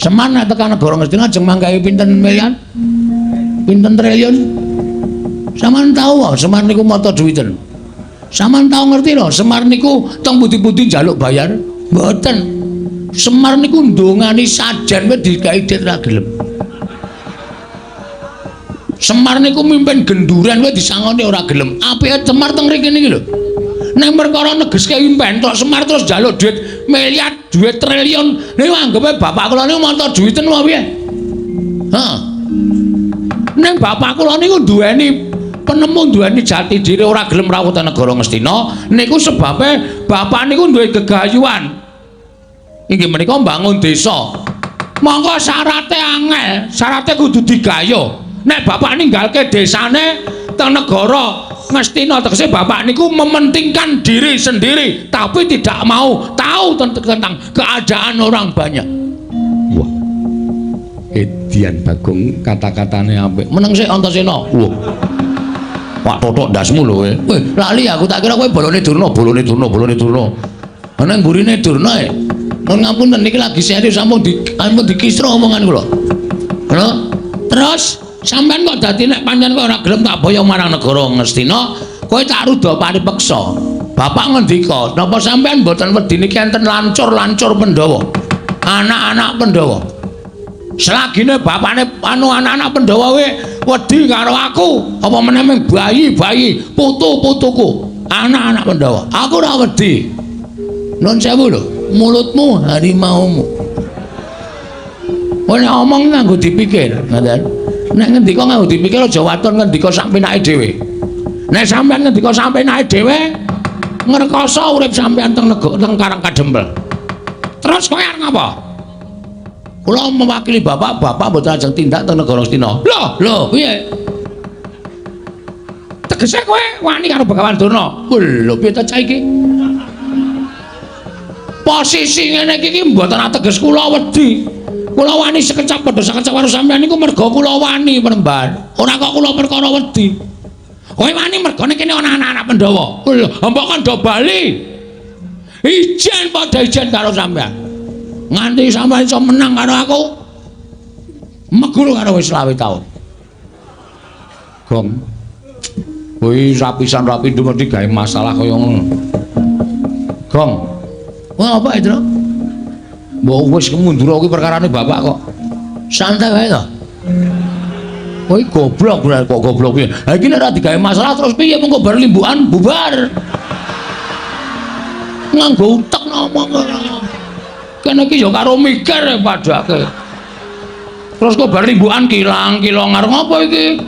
Semar nek tekan negara Ngastina ajeng manggahi pinten miliar? Pinten triliun? Sampeyan tahu wae Semar niku mata duwiten. Sampeyan tahu ngerti lho Semar niku teng pundi-pundi njaluk bayar? Mboten. Semar niku ndongani sajen wae dikai dit ra gelem. Semar niku mimpin genduran wae disangoni ora gelem. Apike Semar teng mriki niki lho. Nek perkara negeske impen tok Semar terus njaluk duit miliar, duit triliun. Niku anggape bapak kula niku montor duwiten wae piye? Heeh. Nek bapak kula niku duweni penemu duweni jati diri ora gelem rawuh teng negara Ngastina niku sebabe bapak niku duwe gegayuhan. Inggih menika mbangun desa. Monggo syaraté angel, syaraté kudu digayo. Nek bapak ninggalke desane teng negara Ngastina tegese bapak niku mementingkan diri sendiri tapi tidak mau tahu tentang keadaan orang banyak. Wah. Edian Bagong kata-katane apik. Meneng sik Antasena. Wah. Wak totok ndasmu lho kowe. Weh, lali aku tak kira kowe bolone Durna. Ana mburine Durna e. Nun ngapunten niki lagi serius sampun dikisro omongan kula. Lho, terus sampean kok dadi nek pancen kok ora gelem tak boyo marang negara Ngastina, kowe tak rudha paripeksa. Bapak ngendika, napa sampean mboten wedi niki enten lancur-lancur Pandhawa. Anak-anak Pandhawa. Selagine bapakne anak-anak Pandhawa wedi karo aku, apa meneh bayi-bayi, putu-putuku, anak-anak Pandhawa. Aku ora wedi. Nun sewu lho, mulutmu harimaumu. Kowe ngomong nganggo dipikir, ngoten. Nek ngendika nganggo dipikir aja waton ngendika sak penake dhewe. Nek sampean ngendika sak penake dhewe ngrekoso urip sampean teng Karang Kadempel. Terus kowe arep ngapa? Kula mewakili bapak mboten ajeng tindak teng negara Ngastina. Lho, piye? Tegese kowe wani karo Begawan Durna. Lho, piye ta cah iki? Posisi ngene iki mboten ateges kula wedi. Kula wani sekecap padha sekecap karo sampeyan niku merga kula wani penemban. Ora kok kula perkara wedi. Kowe wani mergane kene ana anak-anak Pandhawa. Lho, mbok kon do bali. Ijen padha ijen karo sampeyan. Nganti sampeyan iso menang karo aku. Megul karo wis 20 taun. Gong. Kuwi rapisan-rapi mesti gawe masalah kaya ngono. Gong. Wah, apa itu? Mbok wis kemundur kuwi perkarane bapak kok. Santai wae to. Kowe goblok kok goblok piye? Ha iki nek ora digawe masalah terus piye mengko bar limbukan bubar. Nganggo utek ngomong kok. Kene iki ya karo mikir padake. Terus kok bar limbukan kilang-kilang arep ngopo iki?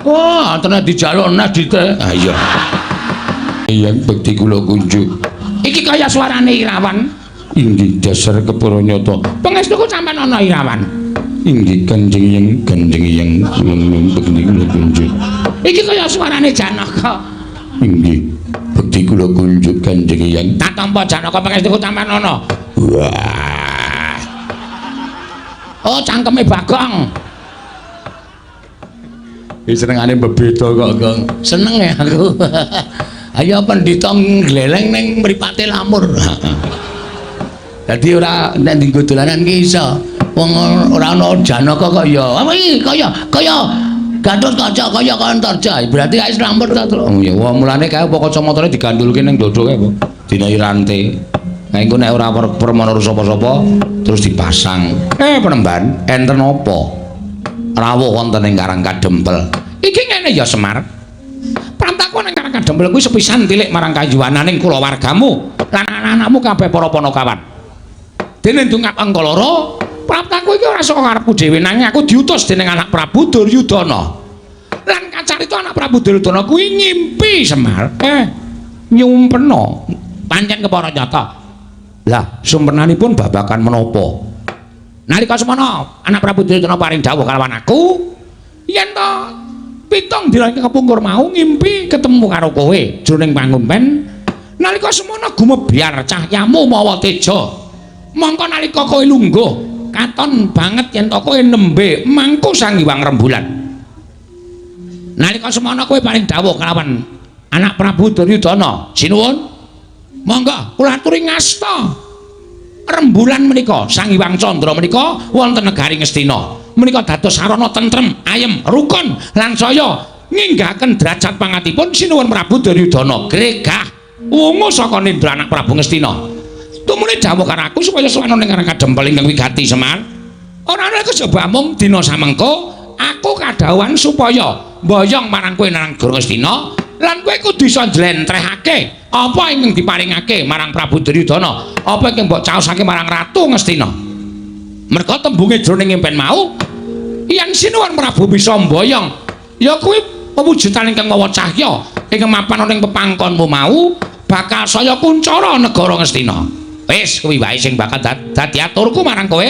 Wah, tenan dijaluk nah dite. Ha iya. Iya bekti kula kunjuk. Iki kaya suarane Irawan. Inggih dasar kepara nyata. Pangestuku sampean ana Irawan. Inggih Kanjeng Yang bekti kula kunjuk. Iki kaya suarane Janaka. Inggih bekti kula kunjuk Kanjeng Yang. Tak tampa Janaka pangestuku sampean ana. Wah. Oh cangkeme Bagong. Iki senengane bebeda kok, Gong. Seneng ya aku. Ayo pendhita gleleng ning mripate lamur. Dadi ora nek dienggo dolanan ki iso. Wong ora ana Janaka kok ya. Apa iki kaya Gatotkaca kaya Kantarja. Berarti wis lamur ta, Tru? Oh ya, mulane kae apa kacamatane digandulke ning dodoke apa? Dinahi rantai. Nah engko nek ora permono sapa-sapa terus dipasang. Penemban enten apa? Rawuh wonten ing Karang Kadempel. Iki ngene ya Semar. Prantaku ning Karang Kadempel kuwi sepisan tilik marang kayuwananing kulawargamu lan anak-anakmu kabeh para Panakawan. Dene ndungak Angkalara, prantaku iki ora saka karepku dhewe nanging aku diutus dening anak Prabu Duryudana. Lan kacarita anak Prabu Duryudana kuwi ngimpi Semar. Nyumpena pancen kepara nyata. Lah, sumpernanipun babakan menapa? Nalika semana anak Prabu Duryudana paring dawuh kalawan aku, yen to 7 dina kepungkur mau ngimpi ketemu karo kowe jroning pangumpen. Nalika semana gumebyar cahyamu mawa teja. Mongko nalika kowe lungguh, katon banget yen to kowe nembe mangku Sang Hyang Rembulan. Nalika semana kowe paring dawuh kalawan anak Prabu Duryudana, sinuwun. Monggo kula aturi ngasta. rembulan menika Sang Hyang Candra menika wonten negari Ngastina menika dados sarana tentrem ayem rukun lan saya nginggahaken derajat pangatipun sinuwun Prabu Duryudana gregah wungu saka nindra anak Prabu Ngastina tumune dawuh karo aku supaya sowan ning ngarang kadempel ingkang wigati Semar ora ana kejaba mung dina samengko aku kadhawuhan supaya mboyong marang kowe nang Negara Ngastina lan kowe kudu iso njlentrehake apa ingkang diparingake marang Prabu Duryudana apa ingkang mbok caosake marang Ratu Ngastina merga tembunge jroning impen mau yen sinuwun Prabu bisa mboyong ya kuwi pewujudan ingkang mawa cahya ingkang mapan ning pepangkonmu mau bakal saya kuncara negara Ngastina wis kuwi wae sing bakal dadi aturku marang kowe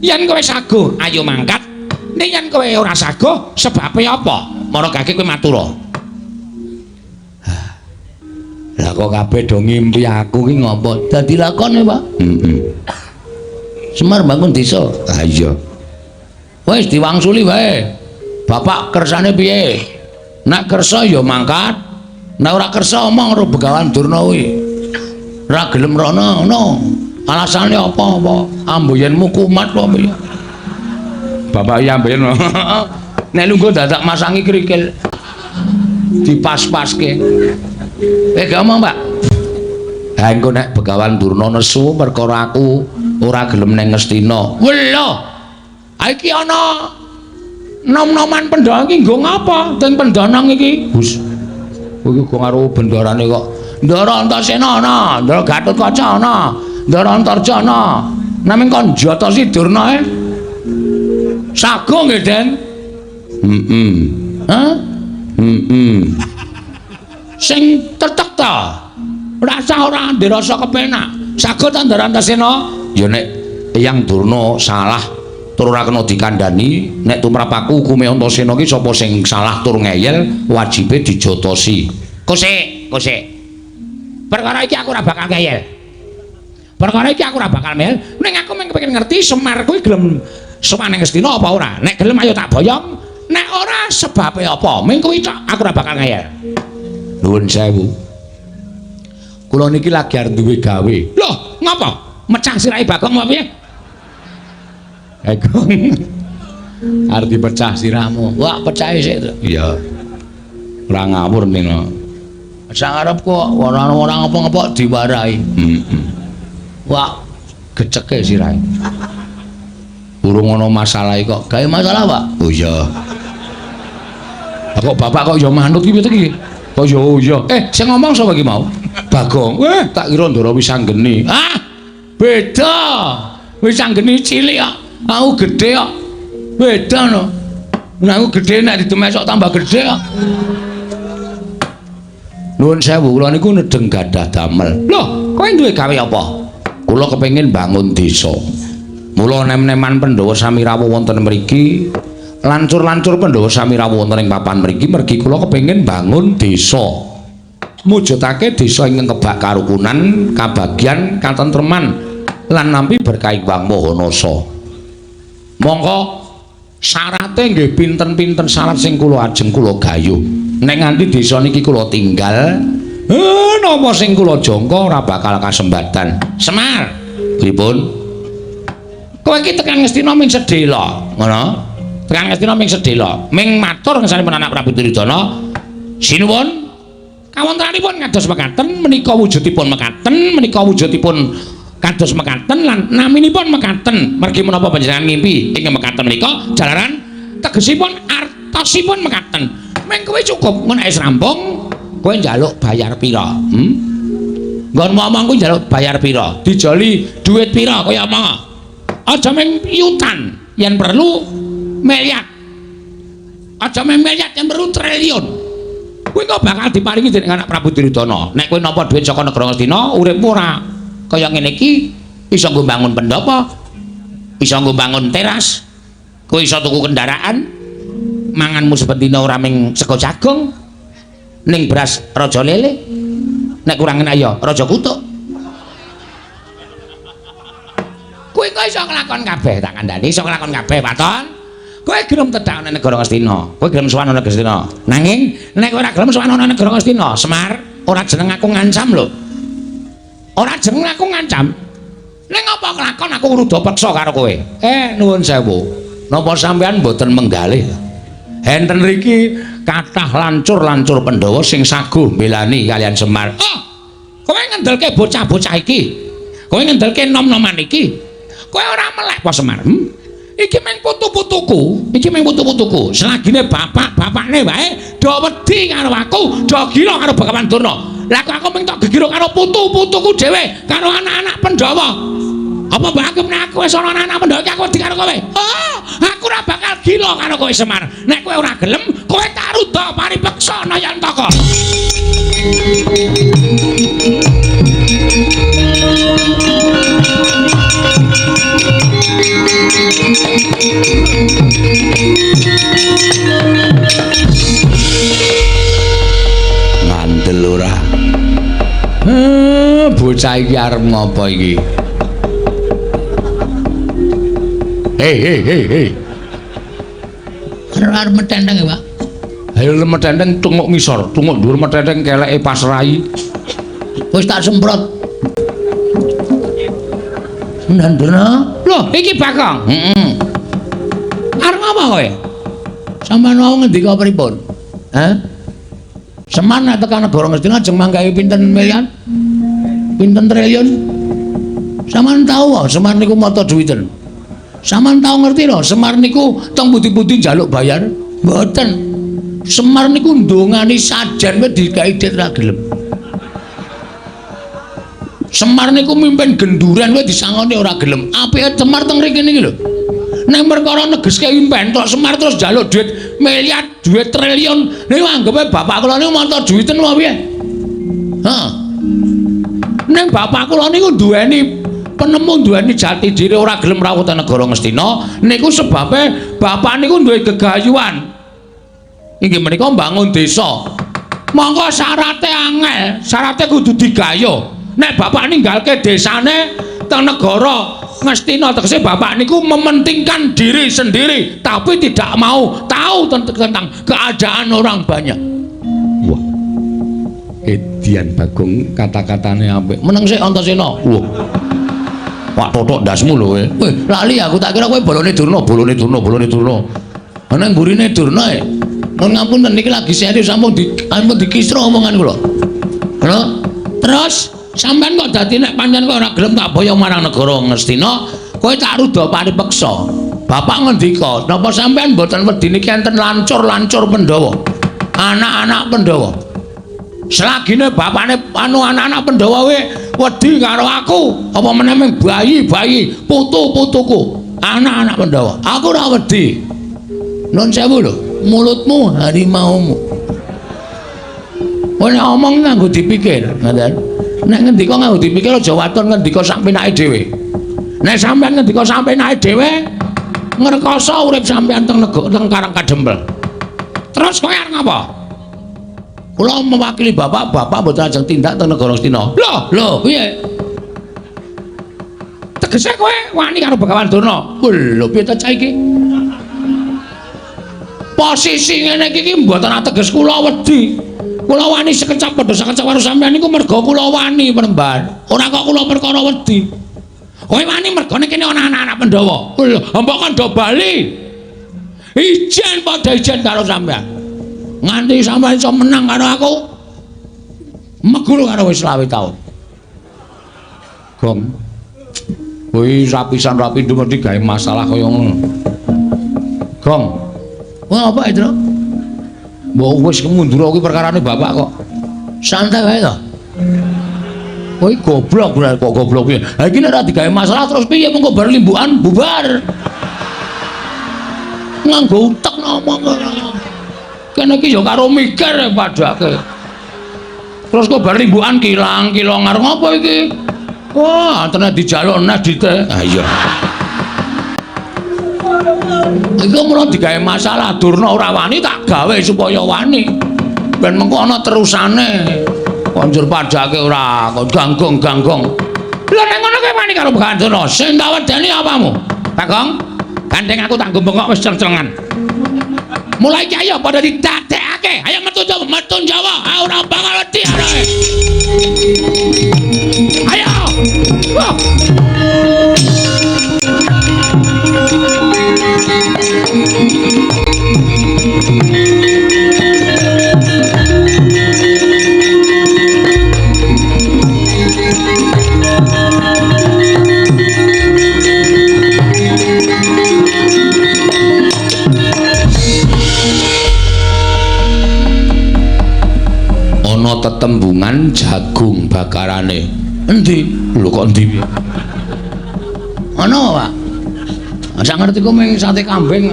yen kowe saguh ayo mangkat ning yen kowe ora saguh sebabe apa marang kowe matura. Lah kok kabeh do ngimpi aku ki ngopo? Dadi lakone, Pak. Semar bangun desa. Ah iya. Wis diwangsuli wae. Bapak kersane piye? Nek kersa ya mangkat. Nek ora kersa omong karo Begawan Durna kuwi. Ora gelem rono, no. Alasane apa? Amboyenmu kumat apa piye? Bapak ya amboyen. Nek lungguh dadak masangi krikil. Dipas-paske. Ngomong, Pak. Ha engko nek Begawan Durna nesu perkara aku ora gelem ning Ngastina. Lho. Ha iki ana nom-noman pendhawa iki nggo ngapa? Teng pendanang iki. Gus. Kowe kok karo bendarane kok Ndara Antasena ana, Ndara Gatotkaca ana, Ndara Antarja ana. Namung kon Jatasi Durna sago nggih, Den. Hah? Sing tetek ta rasa ora ndirasa kepenak sago ta Ndara Antasena ya nek Eyang Durna salah tur ora kena dikandhani nek tumrap aku hukume Antasena ki sapa sing salah tur ngeyel wajibe dijotosi kosek perkara iki aku ora bakal ngeyel perkara iki aku ora bakal mel ning aku pengen ngerti Semar kuwi gelem sowan ning Ngastina apa ora nek gelem ayo tak boyong nek ora sebabe apa ming kuwi aku ora bakal ngeyel. Nuwun sewu. Kula niki lagi arep duwe gawe. Loh, ngapa? Mecah sirahe Bagong apa piye? Bagong. Arep dipecah sirahmu. Wah, pecahe sik to. Iya. Ora ngawur nino. Sak arep kok ora ngapa-ngapa diwarai. Wah, geceke sirahe. Urung ana masalah kok. Gawe masalah, Pak? Oh iya. Kok bapak kok ya manut ki piye iki? Oh iya. Sing ngomong sapa iki mau? Bagong. Tak kira Ndara Wisanggeni. Ah, beda. Wisanggeni cilik kok. Aku gedhe kok. Beda no. Nek aku gedhe nek ditemesok tambah gedhe kok. Nuwun sewu, kula niku nedeng gadah damel. Loh, kowe duwe gawe apa? Kula kepengin bangun desa. Mula nem-neman Pandhawa sami rawuh wonten mriki. Lancur-lancur Pandhawa sami rawuh wonten ing papan mriki mergi kula kepengin bangun desa. Mujudake desa ingkang kebak karukunan, kabagyan, katentreman lan nampi berkah Wang Mahanasa. Mongko syarate nggih pinten-pinten syarat sing kula ajeng kula gayuh. Nek nganti desa niki kula tinggal, napa sing kula jangka ora bakal kasembatan. Semar, pripun? Kowe iki tekan Ngastina ming sedhela, ngono? Tekan Ngastina ming sedhela, ming matur ngesanipun anak Prabu Duryudana. Sinuwun kawontenanipun kados mekaten, menika wujudipun mekaten, menika wujudipun kados mekaten lan naminipun mekaten. Mergi menapa panjenengan ngimpi ing mekaten menika jalaran tegesipun artosipun mekaten. Meng kowe cukup menawa wis rampung, kowe njaluk bayar pira? Nggon ngomong kowe njaluk bayar pira? Dijoli dhuwit pira kaya apa? Aja meng yutan, yen perlu miliar. Aja meng miliar, yen perlu triliun. Kowe kok bakal diparingi dening anak Prabu Duryudana. Nek kowe nampa dhuwit saka negara Ngastina, uripmu ora kaya ngene iki, iso nggo bangun pendopo, iso nggo bangun teras, kowe iso tuku kendaraan. Manganmu sependina ora ming sego jagung ning beras raja lele nek kurang enak ya raja kutuk kowe kok iso nglakon kabeh tak kandhani iso nglakon kabeh Paton kowe gelem tedhak nang negara Ngastina kowe gelem sowan nang negara Ngastina nanging nek ora gelem sowan nang negara Ngastina Semar ora jeneng aku ngancam lho ora jeneng aku ngancam Ning apa kelakon aku ruda peksa karo kowe? Nuwun sewu. Napa sampean mboten menggalih? Enten riki kathah lancur-lancur Pandhawa sing saguh mbelani kalian Semar. Oh, kowe ngendelke bocah-bocah iki. Kowe ngendelke nom-noman iki. Kowe ora melek apa Semar? Iki meng putu-putuku, Selagine bapak-bapakne wae do wedi karo aku, do gila karo Bagawan Durna. Lah aku meng tok gegiro karo putu-putuku dhewe, karo anak-anak Pandhawa. Apa mbak aku menak kowe sono anak Pandhawa iki aku wedi karo kowe? Oh, aku ora bakal gila karo kowe Semar. Nek kowe ora gelem, kowe tak rudha paripeksa Nayantaka. Ngandel ora? Bocah iki arep ngopo iki? Hei. Arep metendeng ya, Pak? Ayo metendeng tunguk ngisor, tunguk dhuwur metendeng keleke pasrai. Wis tak semprot. Nandana. Loh, iki Bakong. Heeh. Arep ngapa kowe? Sampeyan mau ngendika pripun? Hah? Semar nek tekan negara Ngastina ajeng manggahi pinten miliar? Pinten triliun? Sampeyan tahu wae Semar niku mata duwiten. Sampeyan tahu ngerti lho, Semar niku teng pundi-pundi njaluk bayar? Mboten. Semar niku ndongani sajen wae digawe dit ra gelem. Semar niku mimpin genduran wae disangoni ora gelem. Apike Semar teng mriki niki lho. Nek perkara negeske impen tok Semar terus njaluk duit miliar, duit triliun. Niku anggepe bapak kula niku mata duwiten wae piye? Heeh. Nek bapak kula niku duweni penemu duweni jati diri ora gelem rawuh teng negara Ngastina, niku sebabe bapak niku duwe gegayuhan. Inggih menika mbangun desa. Monggo syarate angel, syarate kudu digayo. Nek bapak ninggalke desane teng negara Ngastina tegese bapak niku mementingkan diri sendiri tapi tidak mau tahu tentang keadaan orang banyak. Wah. Edian Bagong kata-katane apik. Meneng sik Antasena. Wah. Wak totok ndasmu lho kowe. Weh, lali aku tak kira kowe bolone Durna. Ana ngurine Durna e. Nun ngapunten niki lagi serius sampun dikisro omongan kula. Lho, terus sampean kok dadi nek pancen kok ora gelem tak boyo marang negara Ngastina, kowe tak rudha paripeksa. Bapak ngendika, napa sampean mboten wedi niki enten lancur-lancur Pandhawa. Anak-anak Pandhawa. Selagine bapakne anak-anak Pandhawa wedi karo aku, apa meneh mung bayi-bayi, putu-putuku, anak-anak Pandhawa. Aku ora wedi. Nun sewu lho, mulutmu harimaumu. Kowe nek omong nganggo dipikir, ngoten. Nek ngendika nganggo dipikir aja waton ngendika sak penake dhewe. Nek sampean ngendika sak penake dhewe, ngrekoso urip sampean teng Karang Kadempel. Terus kowe arep ngapa? Kula mewakili bapak mboten ajeng tindak teng negara Ngastina. Lho, piye? Tegese kowe wani karo Bagawan Durna. Lho, piye ta cah iki? Posisi ngene iki mboten ateges kula wedi. Kula wani sekecap padha sekecap karo sampeyan niku merga kula wani penembar. Ora kok kula perkara wedi. Kowe wani mergane kene ana anak-anak Pandhawa. Lho, mbok kan do bali. Ijen padha ijen karo sampeyan. Nganti sampeyan iso menang karo aku. Megul karo wis 20 taun. Gong. Kuwi rapisan-rapindo mesti gawe masalah kaya ngono. Gong. Wah, apa itu? Mbok wis kemundur kuwi perkarane bapak kok. Santai wae to. Kowe goblok bener kok goblok piye? Ha iki nek ora digawe masalah terus piye mengko bar limbukan bubar. Nganggo utek ngomong ora. Kene iki ya karo mikir padake. Terus kok bar limbukan kilang-kilang arep ngopo iki? Wah, tenan dijaluk nes dite. Ha iya. Iku mulo digawe masalah Durna ora wani tak gawe supaya wani. Ben mengko ana terusane. Konjur padake ora kok ganggong-ganggong. Lha nek ngono kowe wani karo Bagawan Durna, sing tak wedeni apamu? Bagong, gandeng aku tak gombong kok wis cereng-cerengan. Mulai iki ayo padha didadekake. Ayo metu Jawa. Ora bakal wedi arek. Ayo. Wah. tembungan jagung bakarane. Endi? Lho kok endi piye? Ana, Pak. Sak ngerti ku ming sate kambing.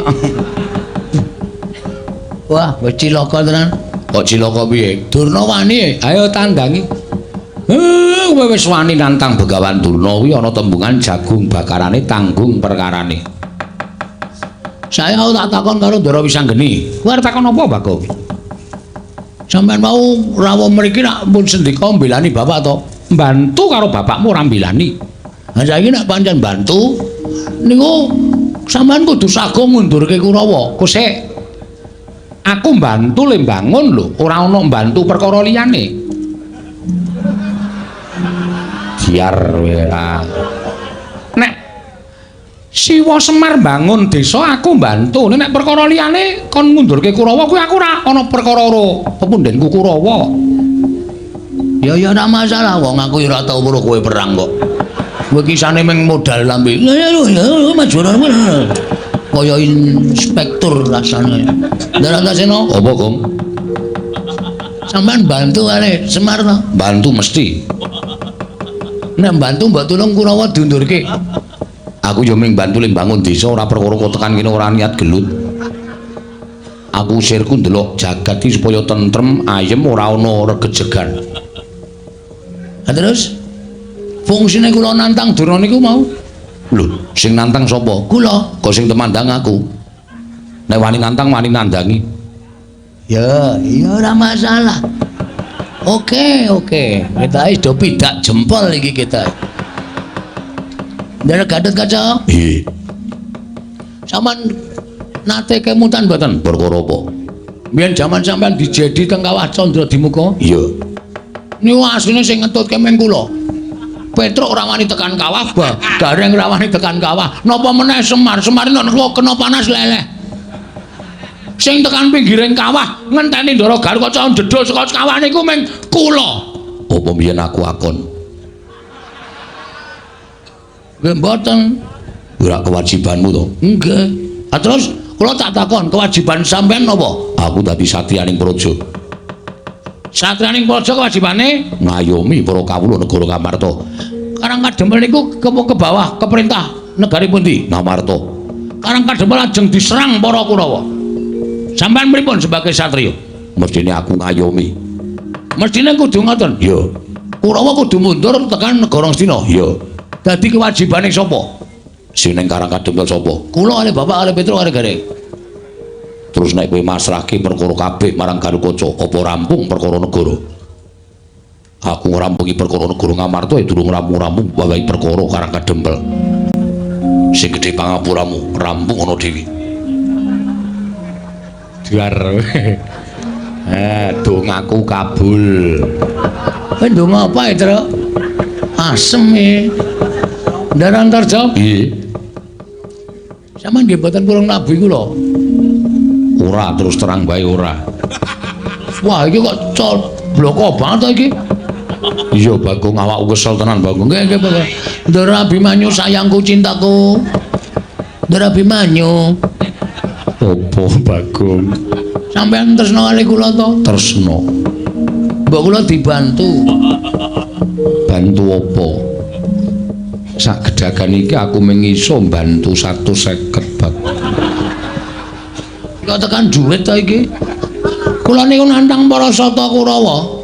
Wah, wis cilaka tenan. Kok cilaka piye? Durna wani, ayo tandangi. Kowe wis wani nantang Begawan Durna kuwi ana tembungan jagung bakarane tanggung perkarane. Saya tak takon karo Ndara Wisanggeni. Kowe arep takon apa, Bagong? Sampeyan mau rawuh mriki nak pun sendika mbelani bapak to? Mbantu karo bapakmu ora mbelani. Lah saiki nek pancen bantu niku sampeyan kudu sago ngundurke Kurawa. Kusik aku mbantu le mbangun lho, ora ana mbantu perkara liyane. Biar ora. Nek Siwa Semar bangun desa aku mbantu, nek perkara liyane kon ngundurke Kurawa kuwi aku ora ana perkara pepundhenku Kurawa. Ya ora masalah wong aku ora tau weruh kowe perang kok. Kowe kisane meng modal lambe. Ya majur kaya inspektur rasane. Ndarantasena apa, Gong? Sampeyan bantu arek Semar to? Bantu mesti. Nek bantu mbok tulung Kurawa diundurke. Aku yo ming bantu le bangun desa ora perkara kok tekan kene ora niat gelut. Aku usirku ndelok jagat iki supaya tentrem, ayem ora ana regejegan. Terus fungsine kula nantang Durna niku mau. Lho, sing nantang sapa? Kula, kok sing temandang aku. Nek wani nantang wani nandangi. Ya, iya ora masalah. Oke. Kita wis do pidak jempol iki kita. Ndara Gatot Kaca. Nggih. Saman nate kemutan mboten perkara apa? Biyen jaman sampean dijedi teng Kawah Candra Dimuka? Iya. Niku asline sing ngetutke meng kula. Petruk ora wani tekan kawah, Gareng ora wani tekan kawah. Napa meneh Semar nek kena panas leleh. Sing tekan pinggiring kawah ngenteni Ndara Gatot Kaca ndedol saka kawah niku meng kula. Apa biyen aku akon? Nggih mboten. Ora kewajibanmu to? Nggih. Terus kula tak takon, kewajiban sampean napa? Aku dadi satriyaning praja. Satriyaning praja kewajibane ngayomi para kawula negara Ngamarta. Karang Kadempel niku ke bawah keperintah negari pundi? Ngamarta. Karang Kadempel ajeng diserang para Kurawa. Sampeyan pripun sebagai satriya? Mestine aku ngayomi. Mestine kudu ngoten. Iya. Kurawa kudu mundur tekan negara Ngastina. Iya. Dadi kewajibane sapa? Sing ning Karang Kadempel sapa? Kula kali bapak kali Petruk kali Gareng. Terus nek kowe masrahke perkara kabeh marang Garukaca, apa rampung perkara negara? Aku ngrampungi perkara negara Ngamarta durung rampung-rampung wae perkara Karang Kadempel. Sing gedhe pangapuramu rampung ana dhewe. Diar. Dongaku kabul. Kowe ndonga apa, Truk? Asem e. Ndaran Tarja? Nggih. Sampeyan nggih mboten purung nabi kula. Ora terus terang bae ora. Wah, iki kok bloko banget to iki. Iya, Bagong awakku kesel tenan, Bagong. Nggih, Pak. Ndara Abimanyu sayangku cintaku. Ndara Abimanyu. Apa, Bagong? Sampeyan tresno kali kula to? Tresno. Mbok kula dibantu. Bantu apa? Sak gedhagan iki aku mung iso mbantu 150 bab. Kok tekan dhuwit to iki? Kula niku nantang para sata Kurawa.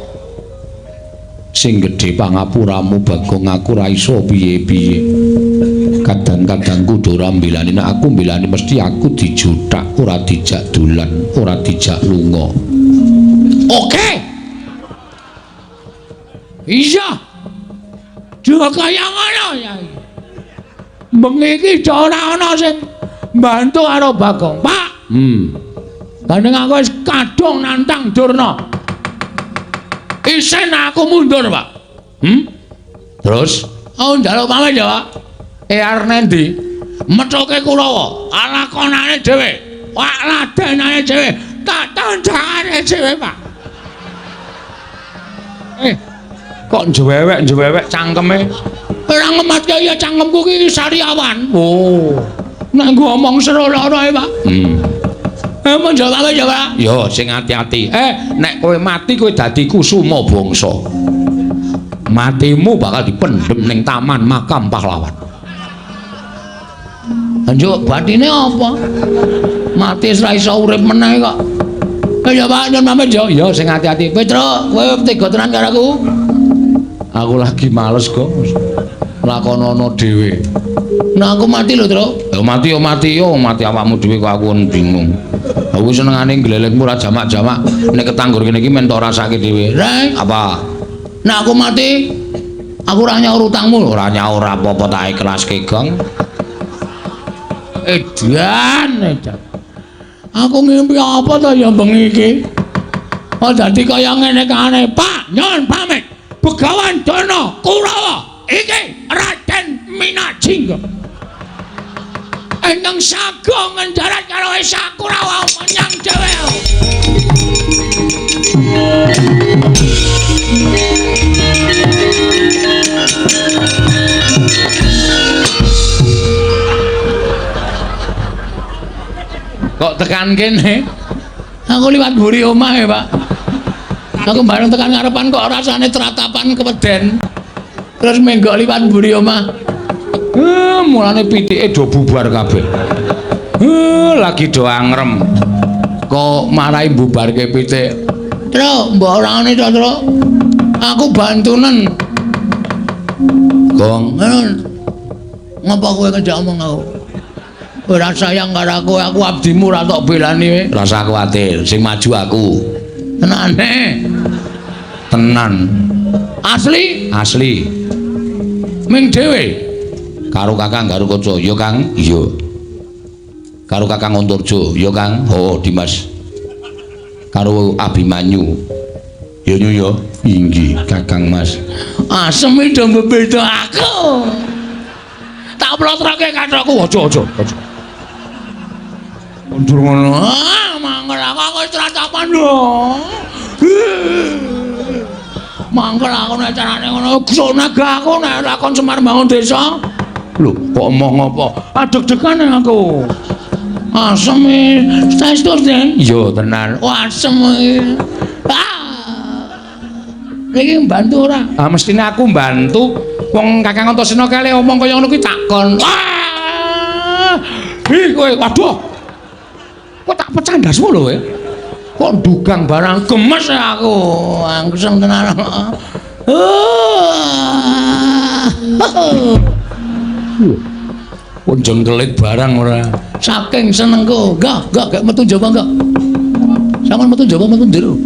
Sing gedhe pangapuramu Bagong aku ra iso piye-piye. Kadang-kadang kudu ora mbelani, nek aku mbelani mesti aku dijuthak, ora dijak dolan, ora dijak lunga. Oke. Iya. Juga kaya ngono ya. Bengi iki ora ana sing mbantu karo Bagong, Pak. Gandeng aku wis kadung nantang Durna. Isen aku mundur, Pak. Terus? Oh, njaluk pamit ya, Pak. Arep nendi? Methuke Kurawa, alakonane dhewe. Wak ladenane dhewe, tak tandhane dhewe, Pak. Kok njewewek cangkeme? Ora ngematke ya cangkemku iki sariawan. Oh. Nek ngomong sero lara, Pak. Menjawab jawab. Yo sing hati-hati. Nek kowe mati kowe dadi kusuma bangsa. Matimu bakal dipendhem ning taman makam pahlawan. Anjuk batine apa? Mati ora iso urip meneh kok. Ya Pak, nyun pamit yo. Yo sing hati-hati. Petro, kowe tega tenan karo aku? Aku lagi males kok. Lakonono dhewe. Nah aku mati lho, Tru. Ya mati awakmu dhewe kok aku bingung. Aku senengane glelekmu ora jamak-jamak. Nek ketanggur kene iki men tok rasake dhewe. Rek, apa? Nek aku mati, aku ora nyaur utangmu, ora nyaur apa-apa tak ikhlaske, Gong. Edan. Aku ngimpi apa to ya bengi iki? Oh dadi kaya ngene kane, Pak, nyun pamit. Begawan Dana Kurawa iki Raden Minajingga. Ingkang sagung ngendarat karo Esa Kurawa menyang dhewe. Kok tekan kene? Aku liwat mburi omah ya, Pak. Aku bareng tekan ngarepan kok rasane tratapan keweden. Terus menggok liwat mburi omah. Mulane pitike do bubar kabeh. Lagi do angrem. Kok marahi bubarke pitik. Tru, mbok orane to, Tru. Aku bantunen. Gong, ngapa kowe ngejak omong aku? Ora sayang karo aku abdimu ora tok belani we. Ora usah kuwatir, sing maju aku. Tenane. Tenan. Asli? Asli. Ming dhewe karo Kakang Garukaca, ya Kang? Iya. Karo Kakang Antarja, ya Kang? Oh, Dimas. Karo Abimanyu. Ya nyu ya. Inggih, Kakang Mas. Asem do mbeda aku. Tak plotroke kathokku, aja. Mundur ngono. Mangkel aku wis tratapan lho. Mangkel aku nek carane ngono, sonaga aku nek lakon Semar Bangun Desa. Lho, kok omong apa? Adeg-degan aku. Asem saestu Den. Iya tenan. Wah, asem iki. Iki mbantu ora? Ah mestine aku mbantu. Wong Kakang Antasena kale omong kaya ngono kuwi takon. Wah! Kowe waduh. Kok tak pecah ndasmu lho kowe. Kok dugang barang gemes aku. Angseng tenan. Kok jengkelit barang ora. Saking senengku. Enggak metu njaba enggak. Sampun metu njaba metu ndero.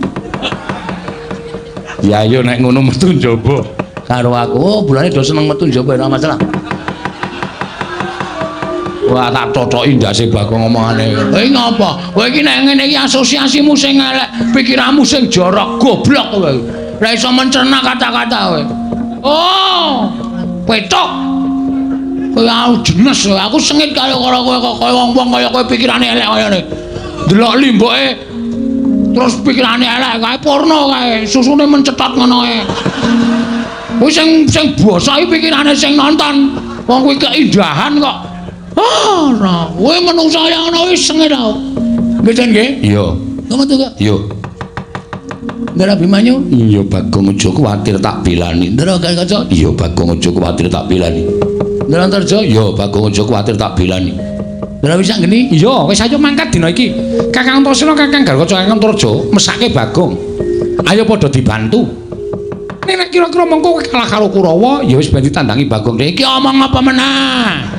Ya ayo nek ngono metu njaba karo aku. Oh, bulane do seneng metu njaba ora masalah. Wah, tak cocoki ndase Bagong omongane. Ngapa? Kowe iki nek ngene iki asosiasimu sing elek, pikiranmu sing jorok, goblok kowe. Ora iso mencerna kata-kata kowe. Oh, petok. Kowe jenes, aku sengit karo kowe kok kaya wong-wong kaya kowe pikirane elek kaya ngene. Delok limboke terus pikirane elek kae porno kae, susune mencetot ngono kae. Kowe sing basa iki pikirane sing nonton. Wong kuwi keindahan kok. Ora, kowe menungsa kaya ngono wis sengit aku. Nggih, Den nggih? Iya. Kamu tuh kok? Iya. Ndara Abimanyu? Iya, Bagong aja kuwatir tak belani. Ndara Garukaca? Iya, Bagong aja kuwatir tak belani. Ndara Antarja? Iya, Bagong aja kuwatir tak belani. Ndara Wisanggeni? Iya, wis ayo mangkat dina iki. Kakang Antasena, Kakang Garukaca, Kakang Antarja mesake Bagong. Ayo padha dibantu. Nek kira-kira mengko kalah karo Kurawa, ya wis ben ditandangi Bagong. Iki omong apa menah?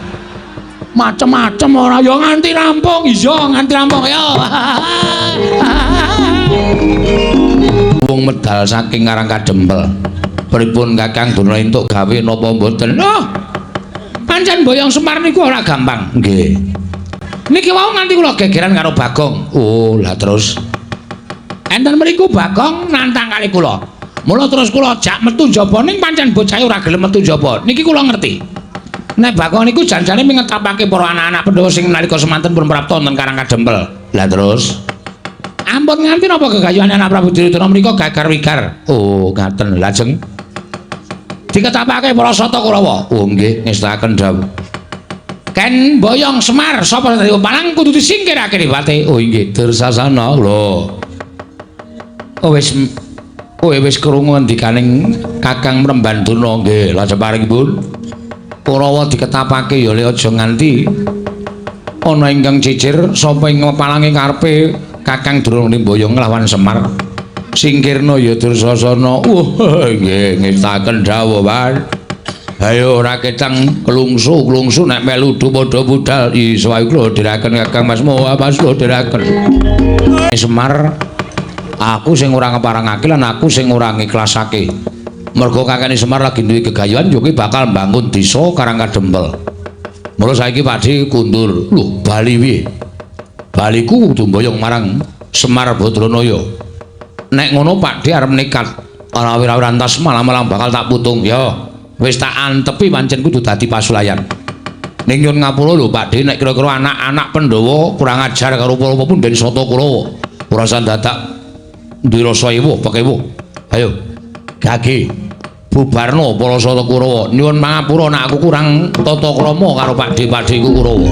Macem-macem ora ya nganti rampung. Iya, nganti rampung ya. Wong medal saking Karang Kadempel. Pripun Kakang Duna entuk gawe napa mboten? Oh. Pancen boyong Semar niku ora gampang. Nggih. Niki wau nganti kula gegeran karo Bagong. Oh, lah terus enten mriku Bagong nantang kali kula. Mula terus kula jak metu njaba ning pancen bocah ora gelem metu njaba. Niki kula ngerti. Nek Bagong niku janjane mingetapake para anak-anak Pandhawa sing nalika semanten pun prapta wonten Karang Kadempel. Lah terus ampun nganti napa gegayuhane anak Prabu Duryudana menika gagar-wigar. Oh, ngaten. Lajeng diketapake para sata Kurawa. Oh nggih, ngestaken dawuh. Ken Boyong Semar sapa dadi palang kudu disingkirake Ribate. Oh nggih, Dursasana lho. Oh wis krungu ndikaning Kakang Mrembanduna nggih, lajeng paringipun Kurawa diketapake ya le aja nganti ana ingkang cicir sapa ing palange karepe Kakang Drona Boyong nglawan Semar. Singkirna ya Dursasana. Wah, nggih ngestaken dawuh, Pak. Ayo ora ketang klungsu nek melu padha budal iso ae kula diraken Kakang Mas Moha Mas kula diraken. Semar aku sing ora ngeparangake lan aku sing ora ngiklasake. Mergo Kakang Semar lagi duwe gegayuhan yo kuwi bakal mbangun desa Karangkadempel. Mula saiki Pakde kundur. Lho, bali piye? Baliku kudu mboyong marang Semar Badranaya. Nek ngono Pakde arep nekat ora antas malam-malam bakal tak putung ya. Wis tak antepi pancen kudu dadi pasulayan. Ning nyun ngapura lho Pakde nek kira-kira anak-anak Pandhawa kurang ajar karo apa pun ben Sata Kurawa. Ora usah dadak ndirasa ewo pekewo. Ayo. Gage. Bubarno para Sata Kurawa. Nyuwun mangapura nek aku kurang tata krama karo Pakde-pakdeku Kurawa.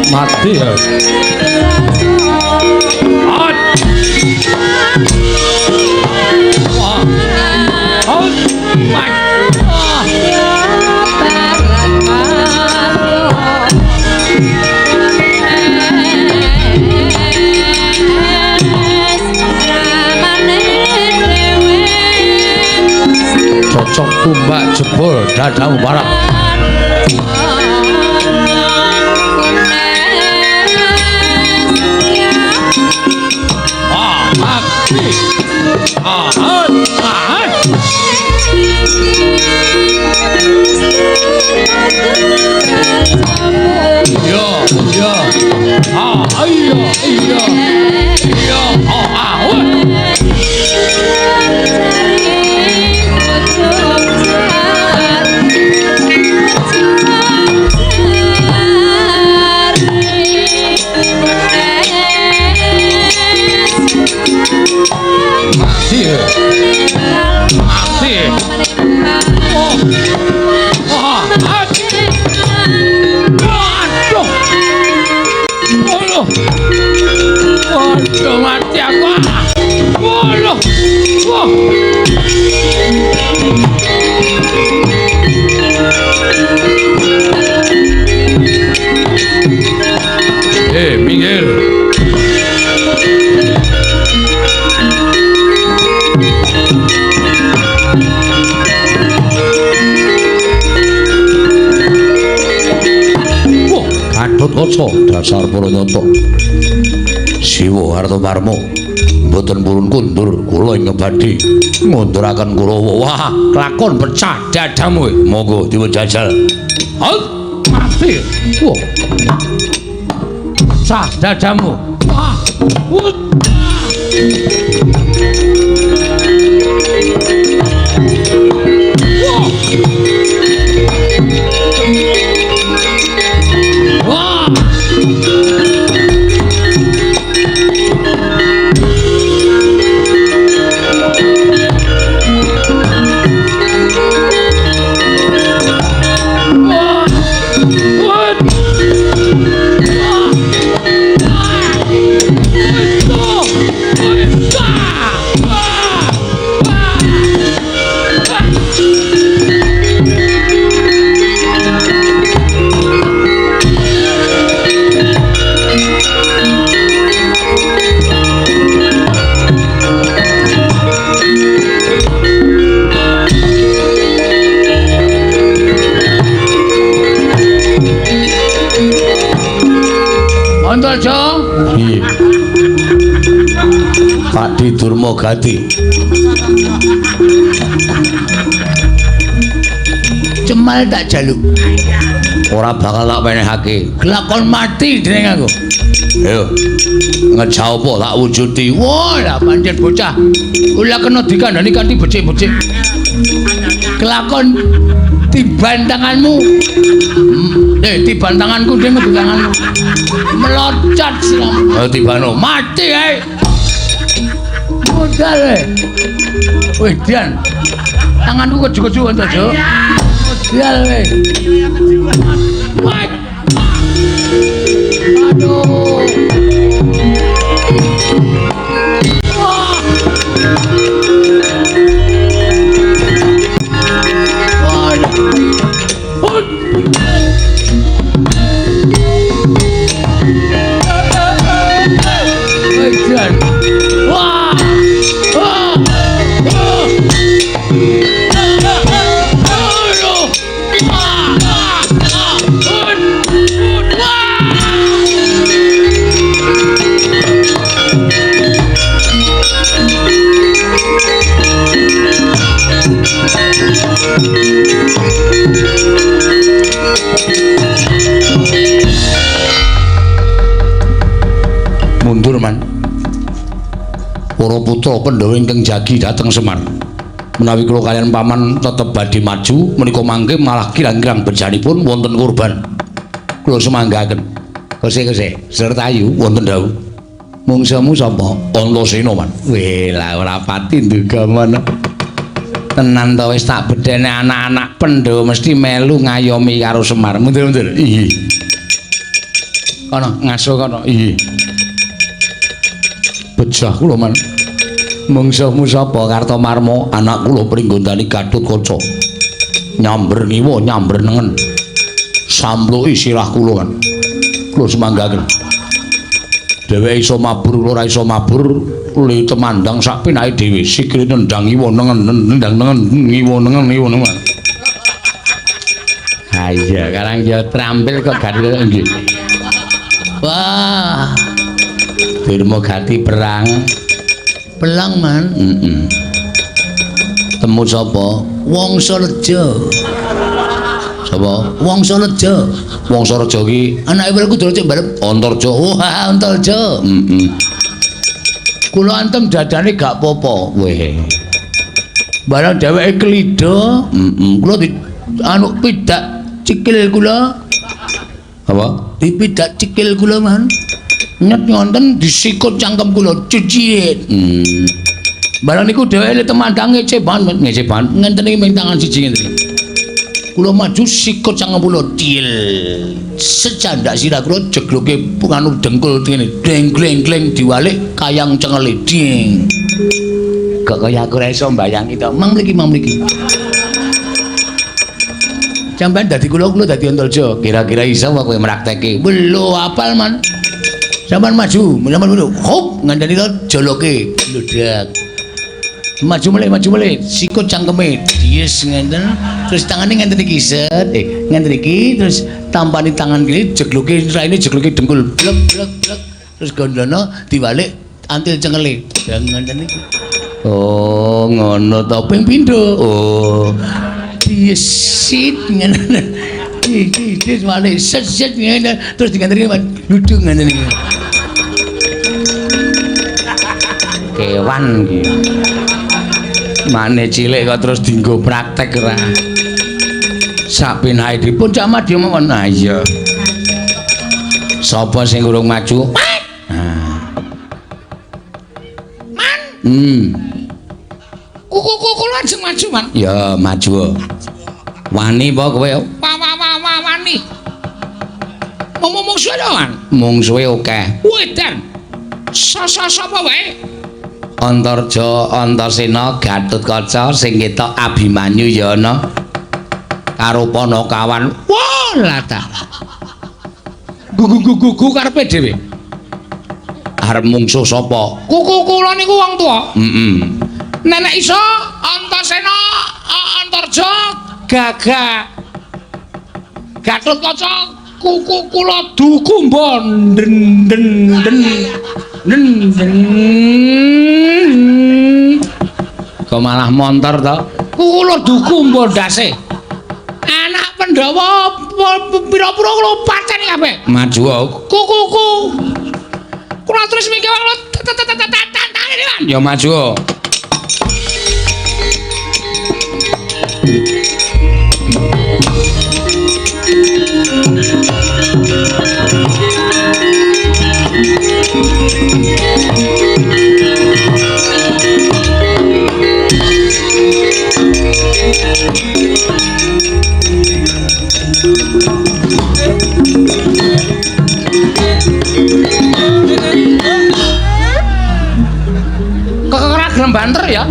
Mati ya. Cocok tumbak jebol dadamu barang. Waduh. Waduh mati aku. Waduh. Wah. Minggir. Gatotkaca dasar Pranata. Siwa Artaparma mboten purun kundur kula ing badhe ngunduraken Kurawa. Wah, lakon pecah dadamu. Monggo diwejajal. Halt. Mati. Wah. Pecah dadamu. Wah. Antarja. Nggih. Pakdi Durmagati. Cemal tak jaluk. Ora bakal tak wenehake. Glakon mati dening aku. Ayo. Ngejauh apa tak wujudi. Wah, lah pancen bocah. Kula kena dikandani kanthi becik-becik. Kelakon tiban tanganmu. Tiban tanganku dhewe di tanganmu. Melocot siram. Oh tibano mati ae. Modal ae. Wih, Dian. Tanganku keju-keju Antarja. Modal ae. Aduh. Mundur man. Para putra Pandhawa ingkang jagi dhateng Semar. Menawi kula kaliyan paman tetep badhe maju menika mangke malah kirang-kirang bejanipun wonten kurban. Kula semanggaken. Kese-kese sertayu wonten dawuh. Mungsamu sapa? Antasena man. Weh, lah ora pati ndugaman. Tenan to wis tak bedhene anak-anak Pandhawa mesti melu ngayomi karo Semar. Mundur-mundur. Iya. Kono ngaso kono. Iya. Bejah kula man. Mungsuhmu sapa Kartamarma? Anak kula Pringgondani Gatotkaca. Nyamber ngiwa, nyamber nengen. Sampluki sirah kula kan. Kula semanggaken. Dheweke iso mabur ora iso mabur, li temandang sak pinake dhewe. Sikile nendang ngiwa nengen, nendang nengen, ngiwa nengen, ngiwa nengen. Ha iya, karang ya trampil kok Gatotkaca nggih. Wah. Durmagati perang. Pelang man. Temu sapa? Wangsareja. Sapa? Wangsareja. Wangsareja ki anake welku dol cek balep Antarja. Wah, Antarja. Kula antem dadane gak apa-apa. Weh. Barang dheweke klidha, kula anu pidak cikil kula. Apa? Dipidak cikil kula man. Nyet ngonten disikut cangkem kula cuciit. Barang niku dheweke temandang ngeceban ngenten iki ming tangan siji ngenten. kula maju sikut sangang kula til secandak sirah kula jegloke punganu dengkul ngene deng-gleng-gleng diwalik kayang cengele ding kok kaya aku ora iso mbayangi to mang mriki sampeyan dadi kula dadi Antarja kira-kira iso apa kowe mraktekke lho apal man sampeyan maju hop ngandani to joloke bludak maju mulai sikut cangkeme yes ngenten terus tangane ngenten iki set ngenten iki terus tampani tangan kiri jegloke raine jegloke dengkul blek terus gondono diwalik antil cengele ngenten iki oh ngono to ping pindho oh yes sit ngenten iki wale set ngenten terus diganteni duduk ngenten iki kewan iki mane cilik kok terus dienggo praktek ora sapenae dipun cak madya mawon nah iya sapa sing urung maju man kuku kula sing maju man ya maju wani apa kowe wani mungsuhe to man mungsuhe akeh wedan sapa wae Antarja Antasena Gatotkaca sing ketok Abimanyu ya ana karo Panakawan wah lata gugu karepe dhewe arep mungsuh sapa kuku kula niku wong tuwa nenek iso Antasena Antarja gagah Gatotkaca kuku kula dukumba den kok malah montor to kula dukumba ndase anak Pandhawa pira-pira kula pateni kabeh maju kuku kula terus mikir kula tantangane ya maju kok ora gelem banter ya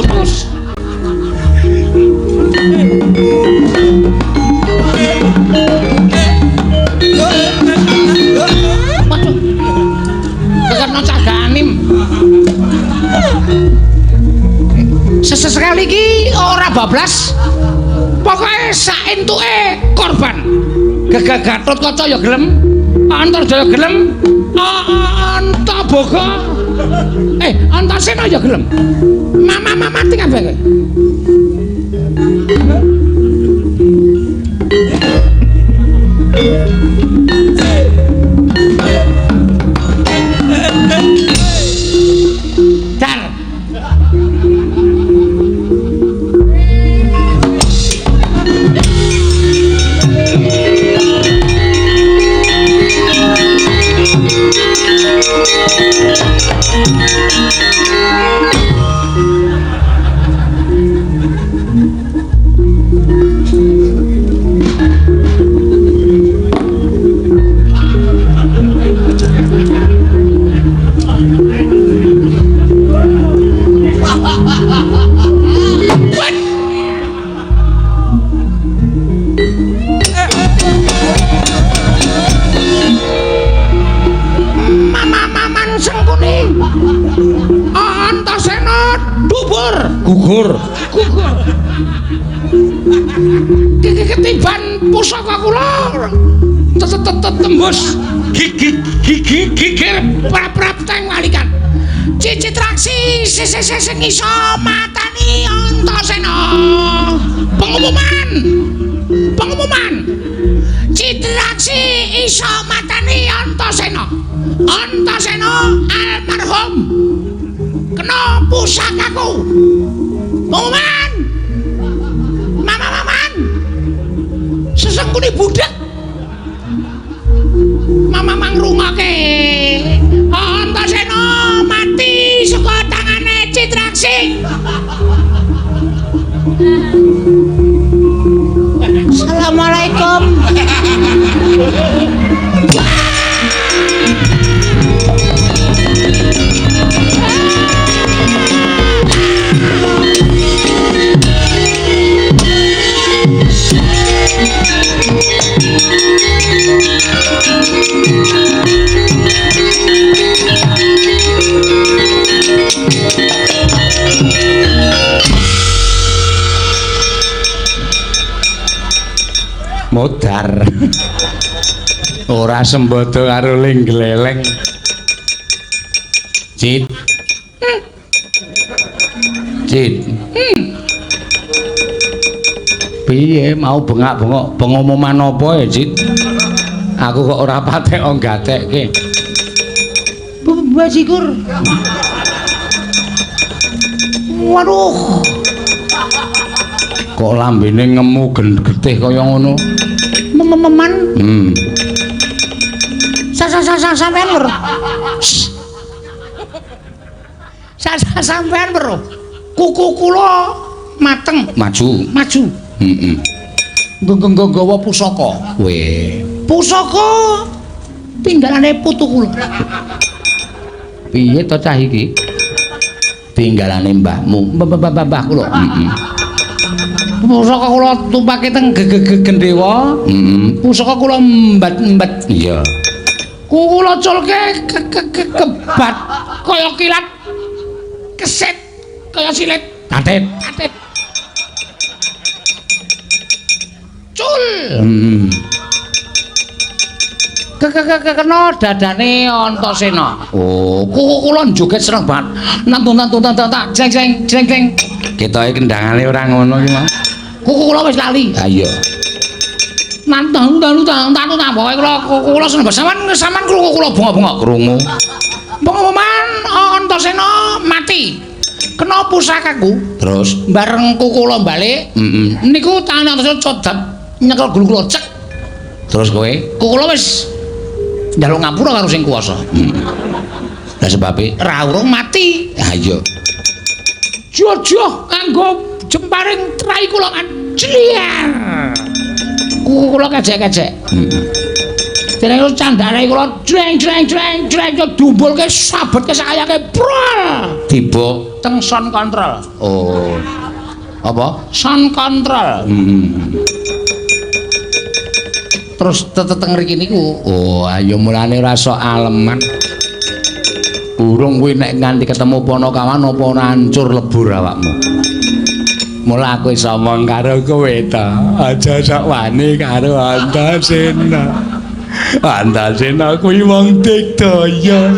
terus karena caganim sesekali iki ora bablas pokoknya saentuke korban Gagah Gatotkaca ya gelem Antarja ya gelem Antaboga Antasena ya gelem mama mati kabeh dar gugur ketiban pusaka kula tembus gigir prap teng walikan Citraksi sing iso matani Antasena pengumuman Citraksi iso matani Antasena almarhum kena pusakaku pengumuman maman sesengkuni budak mama mangrungake Antasena mati saka tangane Citraksi Ora sembodo karo ling gleleng. Cit. Cit. Piye mau bengak-bengok pengumuman apa ya, Cit? Aku kok ora patek gatekke. Bajigur. Waduh. Kok lambene ngemu getih kaya ngono? Meman. Sampean lho. Sampean lho. Kuku kula mateng. Maju. Heeh. Nggawa pusaka. Weh. Pusaka tinggalane putu kula. Piye to cah iki? Tinggalane mbahmu. Mbah kula. Heeh. Pusaka kula tumpake teng Gendewa. Pusaka kula embat-embat. Iya. Kula culke kebat kaya kilat. Keset kaya silet. Tatet. Cul. Kena dadane Antasena. Oh, Kula joget seneng banget. Nantun tak jeng. ketoke kendangane ora ngono iki, Mas. Kula wis lali. Ha iya. Nantun pokoke kula seneng banget. Sampeyan kula bengok-bengok Krungu. pengumuman Antasena mati. Kena pusakaku. Terus Bareng kula balik. Niku tangane Antasena codap nyekel gulu kula cek. Terus kowe? Kula wis njaluk ngapura karo sing kuwasa. Lah sebabe Ra urung mati. ha iya. Jojo nganggo jemparing trai kula kan. Jliar. Kula kecek-kecek. Dene candane kula jreng dumbulke sabetke sakayake prol. Tiba Teng sound control. oh. Apa? Sound control. Terus teteng mriki niku. Oh, ayo mulane rasa aleman. Urung kuwi nek nganti ketemu Panakawan apa ora hancur lebur awakmu. Mula aku iso omong karo kowe ta. Aja sak wani karo Antasena. Antasena kuwi wong digdaya.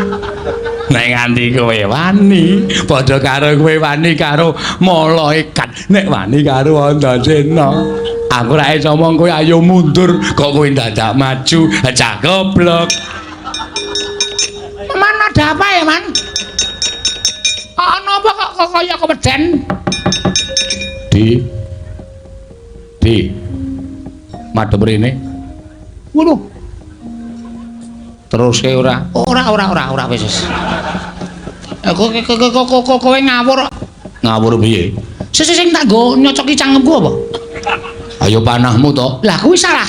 Nek nganti kowe wani, padha karo kowe wani karo malaikat. Nek wani karo Antasena, aku ora iso omong kowe ayo mundur, kok kowe dadak maju, cah goblok. Man ada apa ya, Man? Ana apa kok kaya keweden? Di. Madhep rene. Ngono. Terus ke ora? Ora wis. Kowe ngawur. Ngawur piye? Sing tak nggo nyocoki cangkemku apa? Ayo panahmu to. Lah kuwi salah.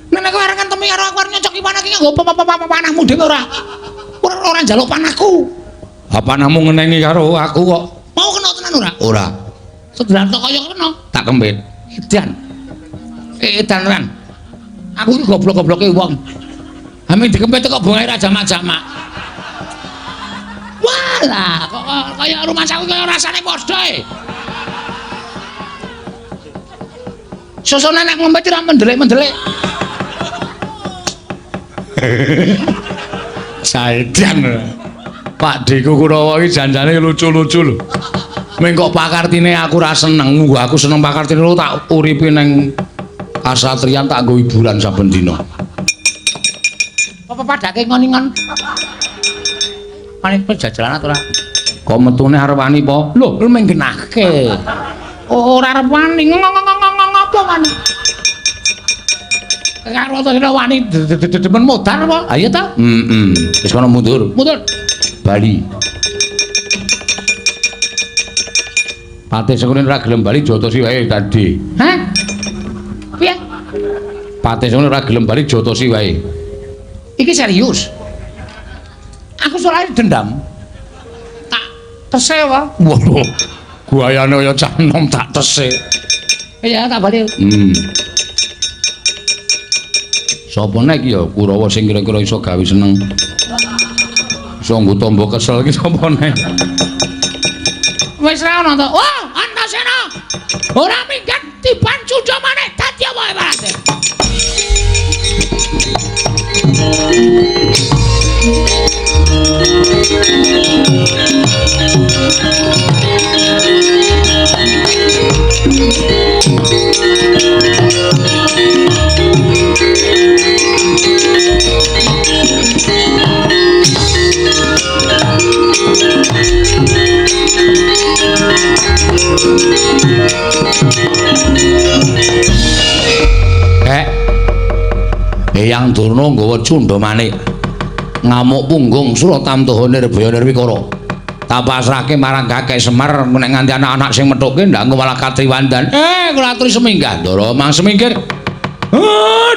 Nek kowe arep ngentemi karo aku arep nyocoki panah ki nggo panahmu dhewe ora. Ora njaluk panahku. Apa panahmu ngenengi karo aku kok? Mau kena tenan ora? Ora. Sedranto kaya kena. Tak kembet. Edan kan. Aku ki goblok-gobloke wong. Amin dikempet kok bungae ra jamak-jamak. Walah, kok kaya rumah saku kaya rasane padha e. Susune nek ngempet ra mendelik-mendelik. Saedan. Pak Deku Kurawa iki janjane lucu-lucu lho. Ming kok pakartine aku ra seneng, aku seneng pakartine lu tak uripi ning kasatriyan tak nggo hiburan saben dina. Apa padake ngoningon? Paling jajalan ora? Kok metune arep wani po? Lho, lu menggenake. Ora arep wani. Ngopo wani? Karo to wani demen modar apa? Ayo ta? Wis kono mundur. Mundur. Bali. Patih Sengkuning ora gelem bali jotosi wae tadi. Hah? Piye? Patih Sengkuning ora gelem bali jotosi wae. Iki serius. Aku soalnya dendam. Tak tese wae. Waduh. Guayane kaya cah enom tak tese. Iya, tak balik. Sapa nek ya Kurawa sing kira-kira iso gawe seneng. Iso nggo tombo kesel iki sapa nek? Wis ra ono to. Wah, Antasena. Ora minggat tiban cucu maneh dadi apa ibarate? Eyang Durna nggawa cundha manik ngamuk punggung Suratamtaha Nirbaya Nirwikara tak pasrahke marang Kakek Semar nek nganti anak-anak sing methuke ndak malah katriwandan kula aturi seminggah Ndara mang semingkir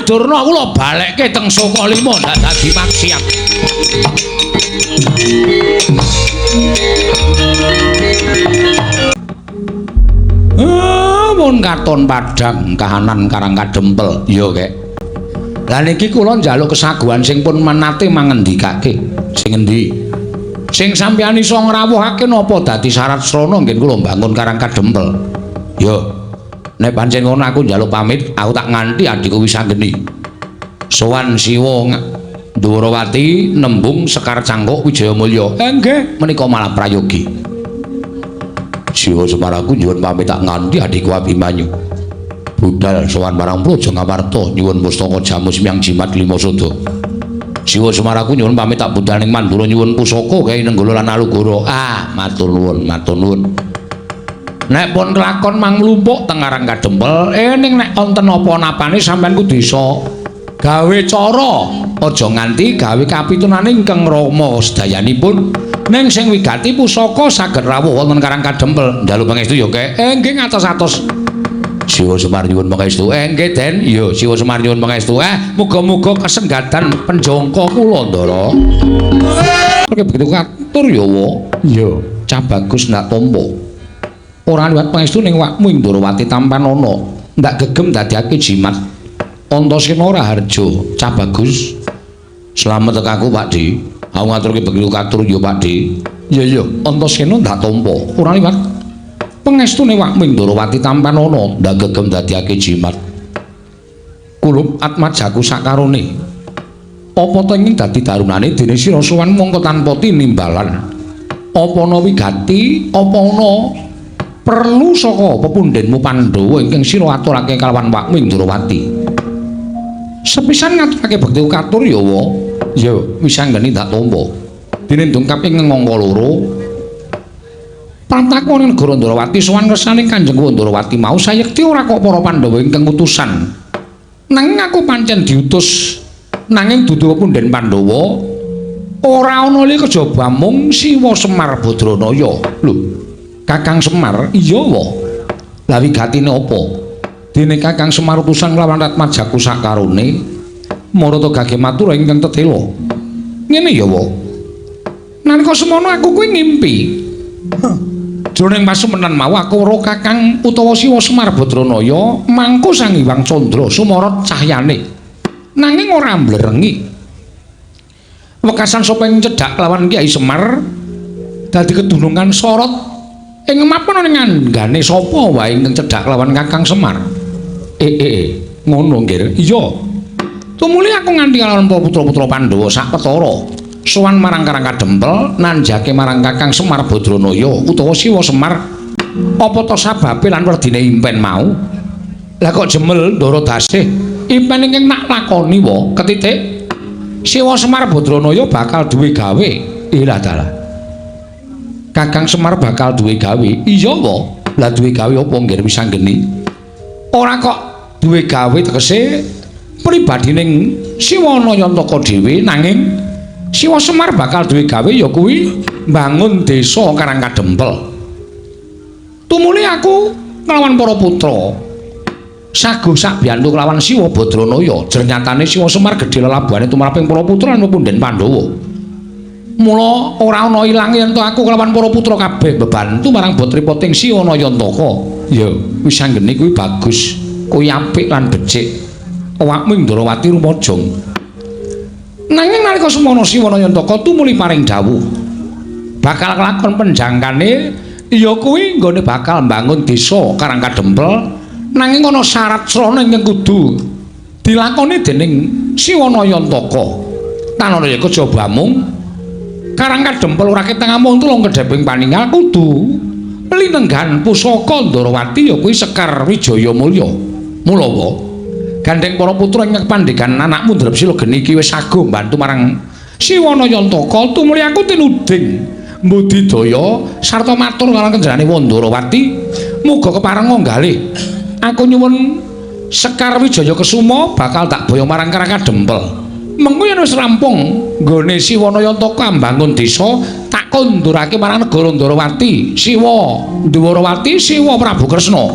Durna kula balekke teng Sokalima ndak dadi maksiat mun katon padhang kahanan Karang Kadempel ya kek. Lah niki kula njaluk kesaguhan sing pun menate mangendikake. Sing endi? Sing sampeyan iso ngrawuhake napa dadi syarat srana nggih kula mbangun Karang Kadempel. Yo. Nek pancen ngono aku njaluk pamit, aku tak nganti adhiku wis anggeni. Sowan Siwa Ndhurawati nembung Sekar Cangkuk Wijayamulya. Nggih, menika malah prayogi. Siwa Semaraku nyuwun pamit tak nganti adhiku Abimanyu. Budal sowan marang Praja Ngamarta nyuwun pustaka jamu semyang jimat lima sada. Siwa Semaraku nyuwun pamit tak budal ning Mandura nyuwun pusaka Kyai Nenggala lan Alugara. Matur nuwun, matur nuwun. Nek pun kelakon mang mlumpuk teng Karang Kadempel, ning nek wonten apa-napane sampean kudu iso gawe cara, aja nganti gawe kapitunane ingkang rama sedayanipun. Ning sing wigati pusaka saged rawuh wonten Karang Kadempel. Njaluk pangestu ya, Kek. Nggih ngatos-atos. Siwa Semar nyuwun pangestu. Nggih, Den. Iya, Siwa Semar nyuwun pangestu. Muga-muga kesenggatan penjangka kula, Ndara. Oke, begitu katur ya, Wa. Iya, cah bagus ndak tampa. Ora liwat pangestu ning wakmu Ndrawati Tampanana. Ndak gegem dadiake jimat. Antasena Raharja, cah bagus. Slamet tekaku, Pakdi. Aku ngaturke begitu katur ya, Pakdi. Iya, Antasena ndak tampa. Ora liwat pengestune wakmu Ndrawati Tampanana ndak gegem dadiake jimat. Kulub atmajaku sakarone. Apa to ing dadi darunane dene sira sowan mongko tanpa tinimbalan. Apa ana wigati, apa ana perlu saka pepundhenmu Pandhawa ingkang sira aturake kalawan wakmu Ndrawati. Sepisan ngaturake bekti katur ya, Wa. Ya, wis anggene ndak tampa. Dene ndung kaping ngangka loro Pantakone negara Ndrawati sowan ngersane Kanjeng Ndrawati mau sayekti ora kok para Pandhawa ingkang utusan. Nanging aku pancen diutus nanging dudu pundhen Pandhawa ora ana li kejaba mung Siwa Semar Badranaya. Lho, Kakang Semar, iya wa. Lah wigatine apa? Dene Kakang Semar utusan lawan Ratmajaku sakarone marata gage matur ingkang tetela. Ngene ya, wa. Nalika semono aku kuwi ngimpi. Jroning pasumenan mau aku weruh Kakang utawa Siwa Semar Badranaya mangku Sang Hyang Candra sumorot cahyane. Nanging ora mblerengi. Wekasan sapa ing cedhak lawan Kyai Semar dadi kedunungan sorot ing mapan ning anggane sapa wae ing cedhak lawan Kakang Semar. Ngono nggih. Iya. Tumuli aku nganti lawan putra-putra Pandhawa sak petara sowan marang Karang Kadempel nanjake marang Kakang Semar Badranaya utawa Siwa Semar apa to sababe lan werdine impen mau. Lah kok jemel ndara dasih impen ingkang nak lakoni wa ketitik Siwa Semar Badranaya bakal duwe gawe. Lah dalah Kakang Semar bakal duwe gawe. Iya wa. Lah duwe gawe apa nggih wis anggeni. Ora kok duwe gawe tegese pribadining Siwa Nayantaka dhewe nanging Siwa Semar bakal duwe gawe ya kuwi mbangun desa Karang Kadempel. Tumuli aku nglawan para putra saguh sak biyantu kelawan Siwa Badranaya. Jernyatane Siwa Semar gedhe lelabuhane tumraping para putra lan pundhen Pandhawa. Mula ora ana ilang yen aku kelawan para putra kabeh bebantu marang botripoting Siwa Nayantaka. Ya, wis anggene kuwi bagus. Kuwi apik lan becik. Awakmu Ndrawati rumajang. Nanging nalika semono Siwa Nayantaka tumuli paring dawuh bakal kelakon penjangkane ya kuwi nggone bakal mbangun desa Karang Kadempel nanging ana syarat srana ingkang kudu dilakoni dening Siwa Nayantaka. tanana ya kecobamu Karang Kadempel ora ketang amung tulung kedheping paningal kudu linenggan pusaka Ndarawati ya kuwi Sekar Wijaya Mulya. Mula wae gandeng para putra ing pandhegan anakmu Drepsila Geni iki wis sago mbantu marang Siwana Yantaka tumuli aku tinuding mbudidaya sarta matur marang kenjarane Ndarawati muga kepareng nggalih aku nyuwun Sekar Wijaya Kesuma bakal tak boyo marang Karang Kadempel. Mengko yen wis rampung nggone Siwana Yantaka mbangun desa tak kondurake marang negara Ndarawati, Siwa Ndarawati, Siwa Prabu Kresna.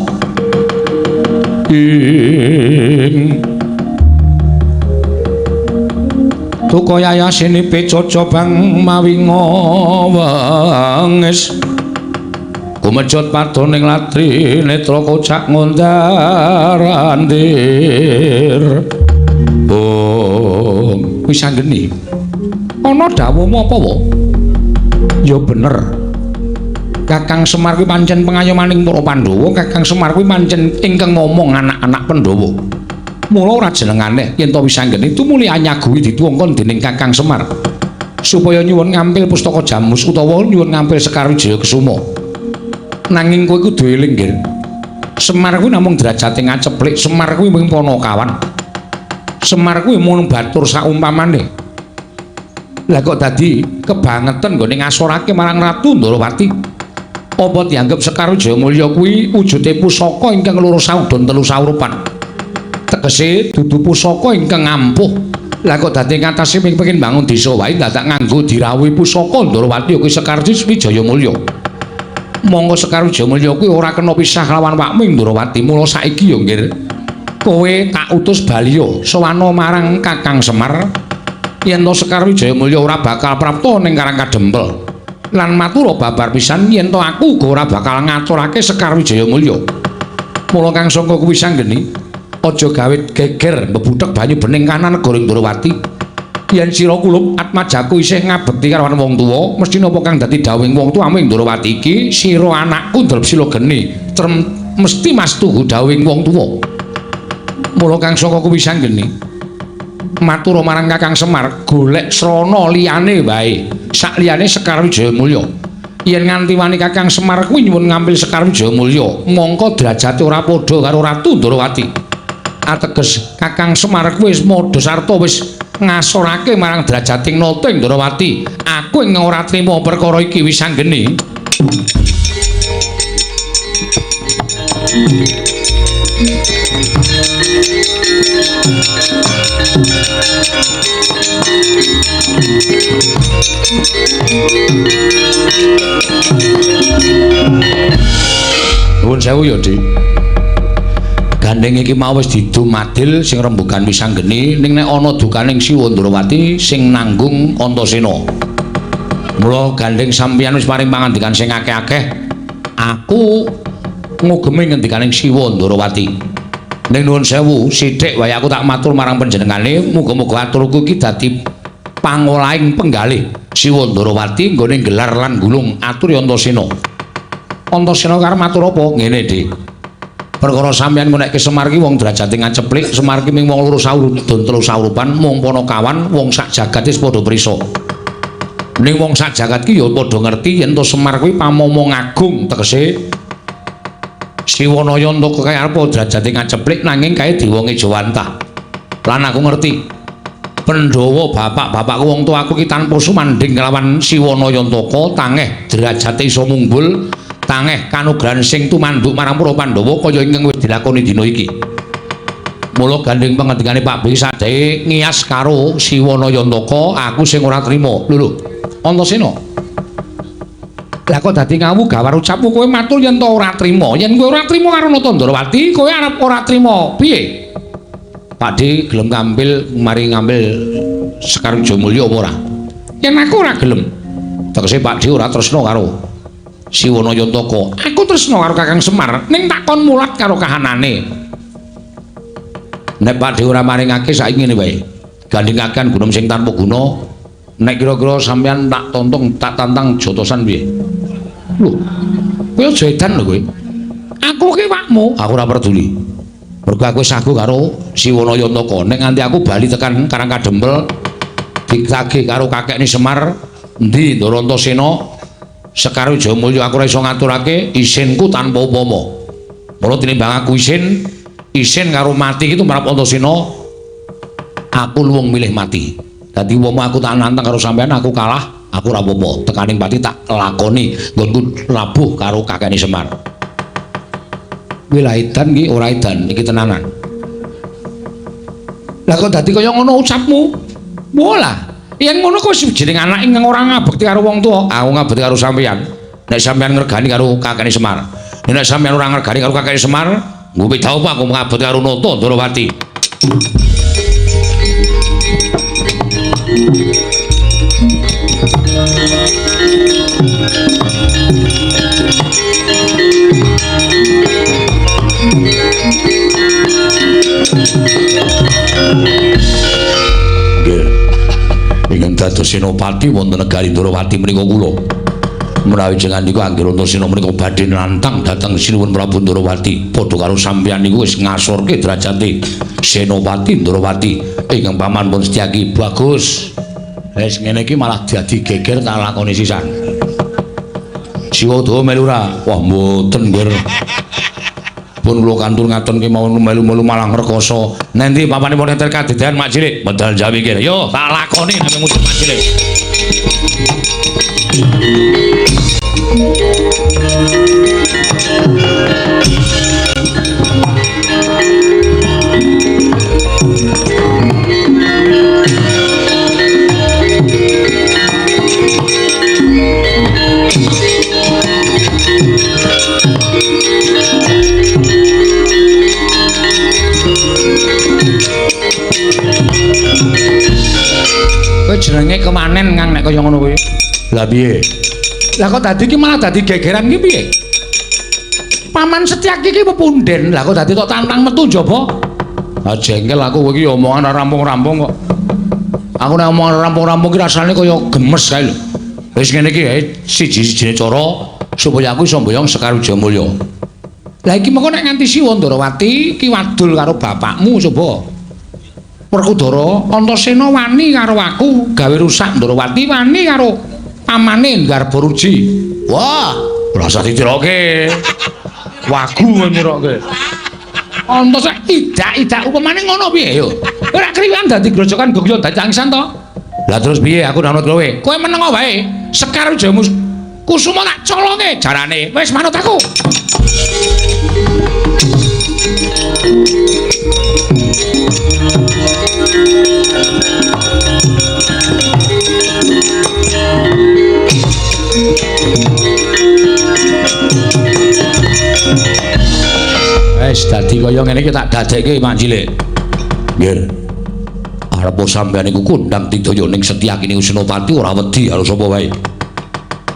Tukaya sini pecoco bang mawinga wengis kumejot patoning latri netra kocak ngondarandir. Oh, wis anggeni. Ana dawuhmu apa wae? Ya bener. Kakang Semar kuwi pancen pengayomaning para Pandhawa, Kakang Semar kuwi pancen ingkang ngomong anak-anak Pandhawa. Mula ora jenengane yen to wis anggeni tumuli anyaguhi dituwangkon dening Kakang Semar supaya nyuwun ngampil pustaka Jamus utawa nyuwun ngampil Sekar Wijaya Kesuma. Nanging kowe kudu eling, Nggih. Semar kuwi namung derajate ngaceplik, Semar kuwi mung Panakawan. Semar kuwi mung batur saumpamane. Lah kok dadi kebangetan nggone ngasorake marang Ratu Ndarawati. Apa dianggep Sekar Wijaya Mulya kuwi wujude pusaka ingkang loro saudon telu saurupan. Tegese dudu pusaka ingkang ampuh. Lah kok dadi ngatasi pengin bangun desa wae dadak nganggo dirawuhi pusaka Ndarawati kuwi Sekar Wijaya Mulya. Monggo Sekar Wijaya Mulya kuwi ora kena pisah lawan Wakming Ndarawati. Mula saiki ya nggih kowe tak utus baliya sowana marang Kakang Semar yen to Sekar Wijaya Mulya ora bakal prapta ning Karang Kadempel lan matura babar pisan yen to aku uga ora bakal ngaturake Sekar Wijaya Mulya. Mula Kang Sangka kuwi sanggeni aja gawe geger mbebuthek banyu bening kanan negara Ndarawati. Yen sira kulup atmajaku isih ngabekti karo wong tuwa mesti napa kang dadi dawuhing wong tuwamu Ndarawati iki sira anakku Drepsila Geni mesti mastuhu dawuhing wong tuwa. Mula Kang Sangka kuwi sanggeni matur marang Kakang Semar golek srana liyane wae sakliyane Sekar Wijaya Mulya. Yen nganti wani Kakang Semar kuwi nyuwun ngambil Sekar Wijaya Mulya mongko derajate ora padha karo Ratu Ndarawati. Ateges Kakang Semar kuwi wis madha sarta wis ngasorake marang derajating nata ing Ndarawati. Aku ing ora trima perkara iki wis sanggeni. Nuwun sewu ya, Dik. Gandeng iki mau wis didumadil sing rembugan wis anggeni ning nek ana dukaning Siwa Ndarawati sing nanggung Antasena. Mula gandeng sampeyan wis paring pangandikan sing akeh-akeh. Aku ngugemi ngendikaning Siwa Ndarawati. Ning nuwun sewu, sithik wae aku tak matur marang panjenengane, muga-muga aturku iki dadi pangolahing penggalih Siwa Ndarawati nggone gelar lan gulung atur Antasena. Antasena karo matur apa? Ngene, Dik. Perkara sampeyan menekke Semar ki wong derajate ngaceplik, Semar ki ming wong loro saurun telu saurupan, mung Panakawan, wong sak jagat wis padha prisa. Ning wong sak jagat ki ya padha ngerti yen to Semar kuwi pamomong agung, tegese Siwana Yantaka kae arep derajate ngaceplik nanging kae diwonge Jawantah. Lan aku ngerti Pandhawa bapak-bapakku wong tuaku ki tanpa sumanding kelawan Siwana Yantaka tangeh derajate iso munggul, tangeh kanugrahan sing tumanduk marang para Pandhawa kaya ingkang wis dilakoni dina iki. Mula gandeng pangendikane Pak Bli sadhe ngiyas karo Siwana Yantaka, aku sing ora trima. Lho, Antasena. Lah kok dadi ngawu gawar ucapmu kowe matur yen to ora trima. Yen kowe ora trima karo Nata Ndarawati, kowe arep ora trima piye? Pakde gelem ngambil mari ngambil Sekar Wijaya Mulya apa ora? Yen aku ora gelem. Tegese Pakde ora tresna karo Siwana Yantaka. Aku tresna karo Kakang Semar, ning tak kon mulat karo kahanane. Nek Pakde ora maringake saiki ngene wae. Gandhengaken gunung sing tanpa guna. Nek kira-kira sampeyan tak tantang jotosan piye? Lho, kowe aja edan lho kowe. Aku ki wakmu, aku ora peduli. Mergo aku wis sagu karo Siwana Yantaka. Nek nganti aku bali tekan Karang Kadempel, ditagih karo kakekne Semar endi Ndara Antasena Sekar Wijayamulya aku ora iso ngaturake isinku tanpa upama mula tinimbang aku isin karo mati itu marang Antasena aku luwung milih mati dadi upama aku tak nantang karo sampean aku kalah aku ora apa-apa tekaning pati tak lakoni nggonku labuh karo kakekne Semar kuwi lha edan iki ora edan iki tenanan lah kok dadi kaya ngono ucapmu mola yen ngono kok jeneng anak ingkang ora ngabekti karo wong tuwa aku ngabekti karo sampean nek sampean ngregani karo kakekne Semar nek sampean ora ngregani karo kakekne Semar nggo beda apa aku ngabekti karo Nata Ndrawati ingkang dados senopati wonten negari Ndrawati menika kula menawi jenengan niku anggere Antasena menika badhe nantang dhateng sinuwun Prabu Ndrawati padha karo sampeyan niku wis ngasorke derajate senopati Ndrawati ingkang paman pun Setyaki bagus wis ngene iki malah dadi geger tak lakoni sisan Siwadawa melu ora wah mboten nggih pun kula kantun ngaten ki mawon melu-melu malah ngrekoso nanti papanipun enten kadedayan Mak Cilik medal jawi kene yo tak lakoni nang musuh Mak Cilik kowe jenenge kemanen Kang nek kaya ngono kuwi. Lah piye? Lah kok dadi iki malah dadi gegeran iki piye? Paman Setyaki iki pepunden. Lah kok dadi tok tantang metu njaba? Ah jengkel aku kowe iki omongan ora rampung-rampung kok. Aku nek omongan ora rampung-rampung iki rasane kaya gemes kae lho. Wis ngene iki siji-sijine cara supaya aku iso mboyong Sekar Wijayamulya. Lah iki mengko nek nganti Siwa Ndrawati ki wadul karo bapakmu coba. Werkudara Antasena wani karo aku gawe rusak Ndrawati wani karo pamane Garbaruji. Wah, rasa ditiroke. Wagu nyiroke. Antasena idak-idak upamane ngono piye yo? Ora kriwian dadi grojokan Gogya dadi angsan to? Lah terus piye aku nanut kowe? Kowe meneng wae. Sekar Wijayamulya Kusuma tak colonge jarane. Wis manut aku. Wis dadi kaya ngene iki tak dadekke Mak Cilik. Nggih. Arep sampeyan iku kondang tidaya ning Setyaki niku Senopati ora wedi karo sapa wae.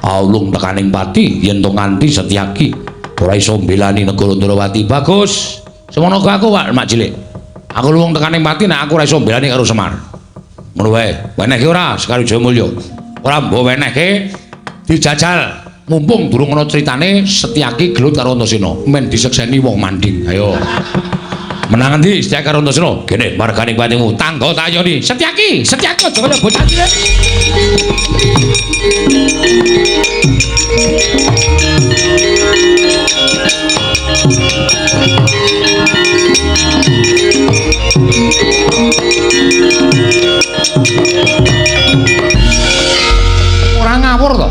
Aulung tekaning pati yen to nganti Setyaki ora iso mbelani negara Ndrawati. Bagus. Semono aku Mak Cilik. Aku luwung tekaning pati nek aku ora iso mbelani karo Semar. Ngono wae. Wenehke ora Sekar Wijayamulya. Ora mbok wenehke dijajal. Mumpung durung ana critane Setyaki gelut karo Antasena. Men disekseni wong manding. Ayo. Menang endi Setyaki karo Antasena? Kene marganing patimu tangga tayoni. Setyaki, Setyaki aja kaya bocah cilik. Ora ngawur to.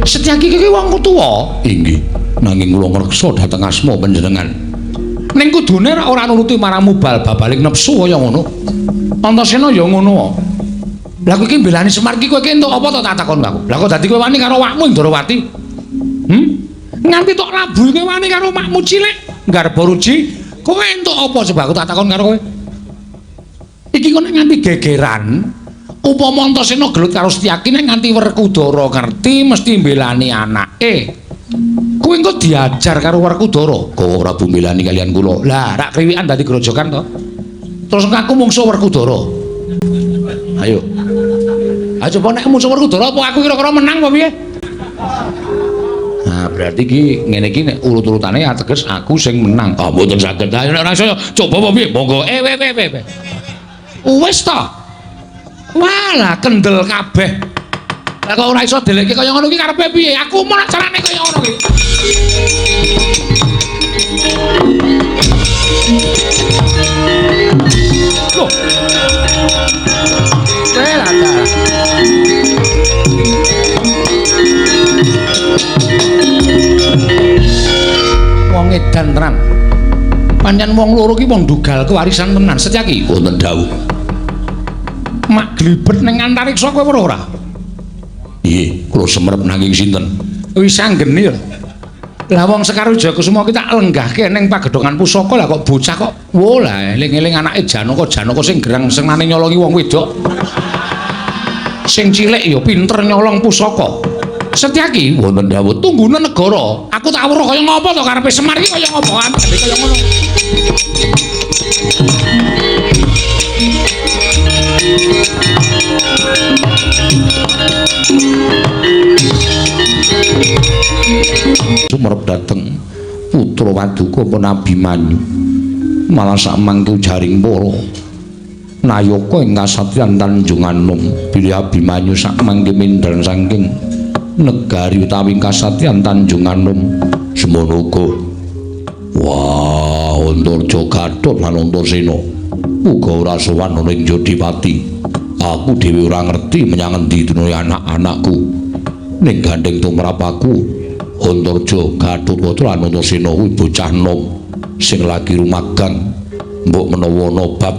Setyaki iki wong tuwa. Inggih, nanging kula ngreksa dhateng asma panjenengan. Ning kudune ora nuruti marang mubal babaling nepsu kaya ngono. Antasena ya ngono. Lah kowe iki mbelani Semar iki kowe iki entuk apa to tak takon aku. Lah kok dadi kowe wani karo wakmu Ndrawati? Nganti tok labuh kowe wani karo makmu Cilik Garbaruji. Kowe entuk apa coba aku tak takon karo kowe? Iki kok nganti gegeran. Upama Antasena gelut karo Setyaki nek nganti Werkudara ngerti mesti mbelani anake. Kowe engko diajar karo Werkudara. Kowe ora mbelani kalian kula. Lah, rak kriwikan dadi grojokan to. Terus aku mungsuh Werkudara. Ayo. Ayo coba nek mungsuh Werkudara apa aku kira-kira menang apa piye? Nah, berarti iki ngene iki nek urut-urutane ateges aku sing menang. Ah, mboten saged. Ayo nek ora iso coba apa piye? Monggo. Wis to. Walah kendel kabeh. Lah kok ora iso delekke kaya ngono iki karepe piye? Aku mau nak carane kaya ngono iki. Loh. Welaka. Wong edan tenan. Pancen wong loro ki wong dugal kewarisan tenan. Setyaki wonten dawuh. Mak glibet ning antariksa kowe ora? Nggih, kula semerep nanging sinten? Wis anggeni lho. Lah wong Sekar Wijayakusuma ki tak lenggahke ning pagedhongan pusaka lah kok bocah kok. Wo lah eling-eling anake Janaka sing gerang senengane nyolongi wong wedok. Sing cilik ya pinter nyolong pusaka. Setyaki wonten dawuh tunggune negara. Aku tak weruh kaya ngapa to karepe Semar iki kaya ngapa ampe kaya ngono. Sumerep dateng putra Waduka Abimanyu malah sak mangke jaring para nayaka ing kasatriyan Tanjunganom bilih Abimanyu sak mangke mindhang saking negari utawi kasatriyan Tanjunganom semono uga wah Antarja Gathot lan Antasena uga ora sowan ana ing Jodipati. Aku dhewe ora ngerti menyang endi dunune anak-anakku ning gandeng tumrap aku Antarja Gathotkaca lan Antasena kuwi bocah nom sing lagi rumagang mbok menawa ana bab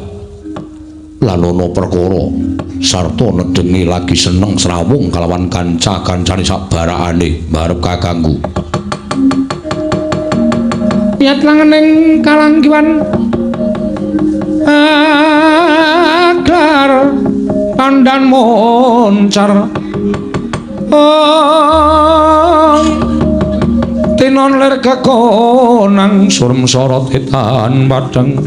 lan ana perkara sarta nedengi lagi seneng srawung kalawan kanca-kancane sak barakane barep kakangku. Piat langening kalanggiwan agar pandan moncar tinon lir kekonang surem sorot etan padang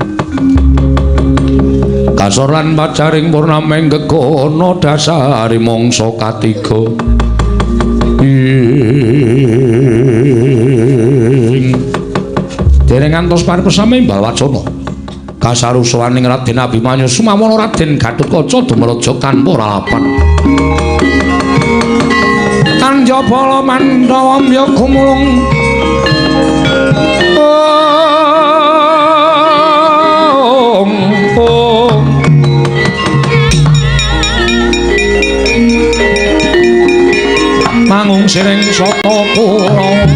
kasoran pacaring purnameng gekono dasari mongso katiga dereng ngantos paripesame Balwacana kasarusaning Raden Abimanyu sumawana Raden Gathotkaca dumraja tanpa lalapan Tanjabala Mandawa ya gumulung mangung sireng sata kula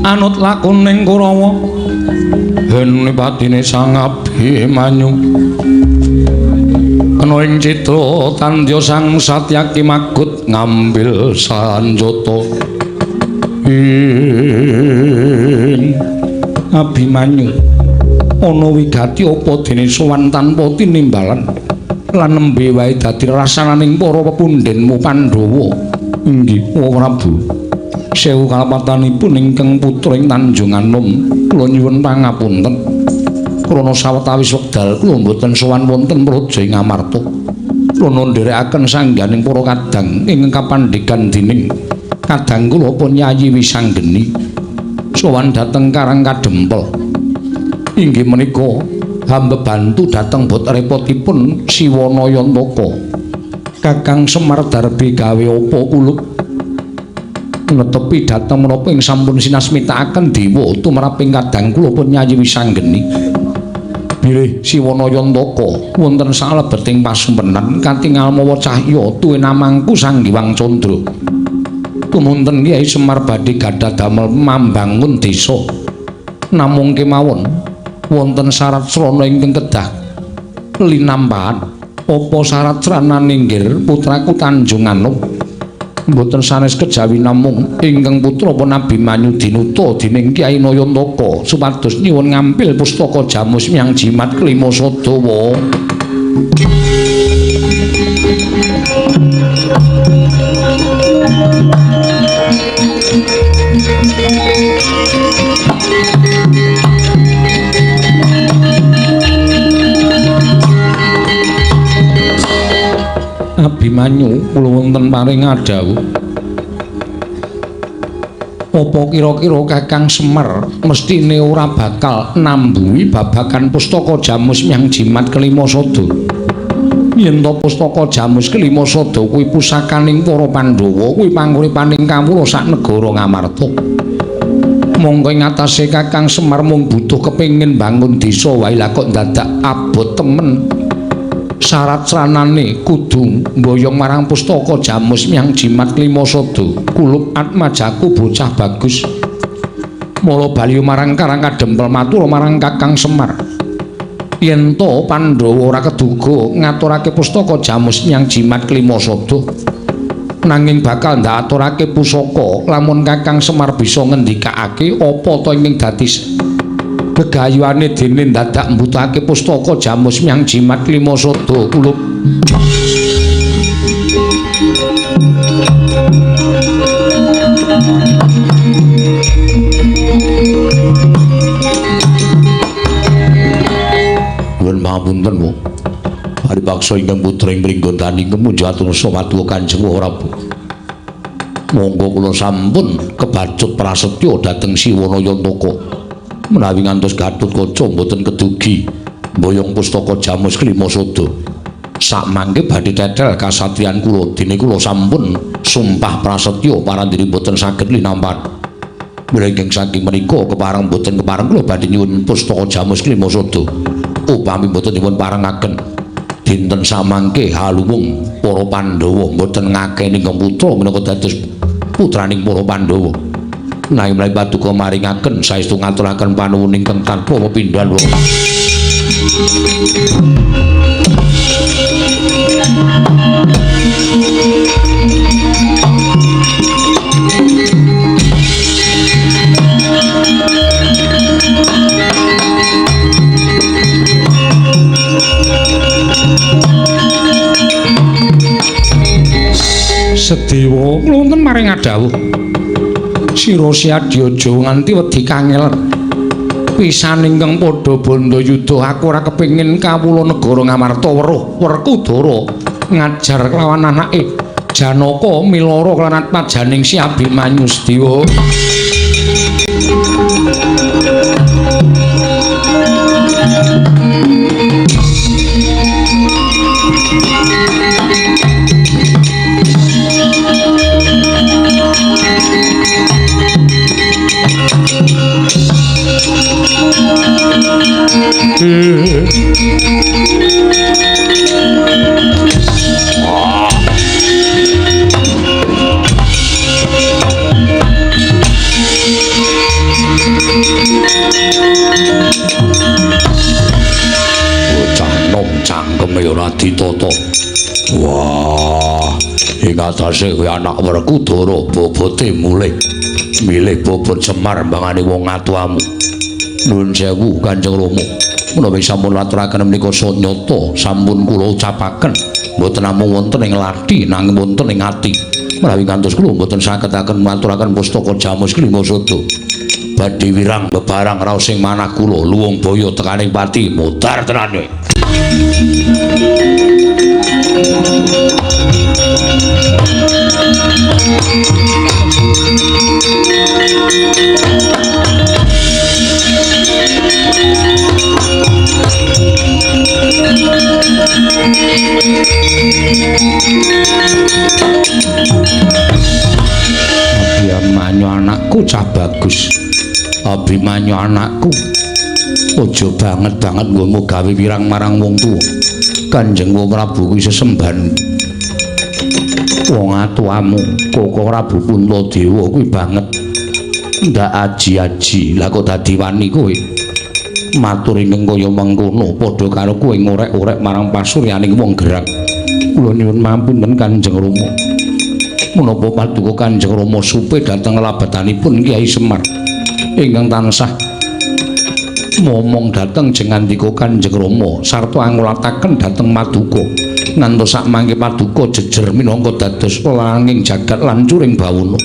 anut lakuning Kurawa hen patine Sang Abimanyu ana ing citra tandya Sang Satyaki magut ngambil sanjata ing Abimanyu ana wigati apa dene sowan tanpa tinimbalan lan nembe wae dadi rasananing para pepundhenmu Pandhawa inggih Prabu sewu kalapatanipun ingkang putra ing Tanjunganom kula nyuwun pangapunten krana sawetawis wekdal kula mboten sowan wonten praja ing Amarta kula ndherekaken sangganing para kadang ing kapandhegan dening kadang kula Penyayi Wisanggeni sowan dhateng Karang Kadempel inggih menika hamba bantu dhateng bot repotipun Siwanayantaka Kakang Semar Darbe gawe apa kuluk netepi dhateng menapa ing sampun sinasmitakaken dewa tumraping kadang kula Penyayi Wisanggeni bilih Siwanayantaka wonten salebeting pasumpenan katingal mawa cahya tuwin namangku Sang Hyang Candra tumunten Kyai Semar badhe gadhah damel mambangun desa Namung kemawon wonten syarat srana ingkang kedah linampahan. Apa syarat srana ninggir putraku Tanjung Anom? Mboten sanes kejawi namung ingkang putra Abimanyu dinuta dening Kyai Nayantaka supados nyuwun ngampil pustaka Jamus Myang Jimat Klima Sadawa. Abimanyu kula wonten paring adhawuh. Apa kira-kira Kakang Semar mestine ora bakal nambuhi babagan pustaka Jamus Myang Jimat Klima Sada? Yen to pustaka Jamus Klima Sada kuwi pusakaning para Pandhawa, kuwi panguripaning kawula sak negara Ngamarta. Monggo ing atase Kakang Semar mung butuh kepengin bangun desa wae lah kok dadak abot temen. Syarat sranane kudu mboyong marang pustaka Jamus Myang Jimat Klima Sada. Kulup atmajaku bocah bagus. Mula bali marang Karang Kadempel matur marang Kakang Semar. Yen to Pandhawa ora keduga ngaturake pustaka Jamus Myang Jimat Klima Sada, nanging bakal ndaturake pusaka lamun Kakang Semar bisa ngendikake apa to ingkang dadi gegayuhane dene dadak mbutake pustaka Jamus Myang Jimat Klima Sada. Kulup nuwun pangapunten Bu. Paripaksa ingkang putra ing mringgontaning kemunjatun somatuwa Kanjeng Prabu. Monggo kula sampun kebacut prasetya dhateng Siwa Nayantaka. Menawi ngantos Gatotkaca mboten kedugi mboyong pustaka Jamus Klima Sada, sakmangke badhe tetel kasatriyan kula dene kula sampun sumpah prasetya parandiri mboten saged linampahan. Mrenging saking menika kepareng mboten kepareng kula badhe nyuwun pustaka Jamus Klima Sada. Upami mboten dipun parengaken dinten samangke haluwung para Pandhawa mboten ngakeni ingkang putra menika dados putraning para Pandhawa. Nanging menawi paduka maringaken saestu ngaturaken panuwun ingkang tanpa pepindhan wong. Sedewa kula wonten maring adhawuh. Sira Syadyaja nganti wedi kangelan. Pisan ingkang padha bandha yudha aku ora kepengin kawula negara Ngamarta weruh Werkudara ngajar kelawan anake Janaka milara kelan atmajaning Si Abimanyu Sedewa. Bocah nom cangkeme ora ditata. Wah, ing atase kuwi anak Werkudara bobote mulih milih bobot Semar mbangane wong atuamu. Nuwun sewu Kanjeng Rama. Menawi sampun laturaken menika sanyata sampun kula ucapaken mboten namung wonten ing lathi nanging wonten ing ati. Menawi ngantos kula mboten sagetaken maturaken pustaka Jamus Klima Sada badhe wirang bebarang raos ing manah kula luwung baya tekaning pati mutar tenan. Abimanyu anakku cah bagus. Abimanyu anakku, aja banget-banget nggonmu gawe wirang marang wong tuwa. Kanjeng Wong Prabu kuwi sesembahan wong atuamu, Koko Prabu Puntadewa kuwi banget. ndak aji-aji lah kok dadi wani kowe matur ingkang kaya mangkono padha karo kowe ngorek-orek marang pasuryaning wong gerak kula nyuwun mampunten Kanjeng Rama menapa paduka Kanjeng Rama supe dhateng labatanipun Kyai Semar ingkang tansah momong dhateng jengandika Kanjeng Rama sarta angulataken dhateng Paduka ngantos sak mangke Paduka jejer minangka dados pelanging jagat lan curing bawana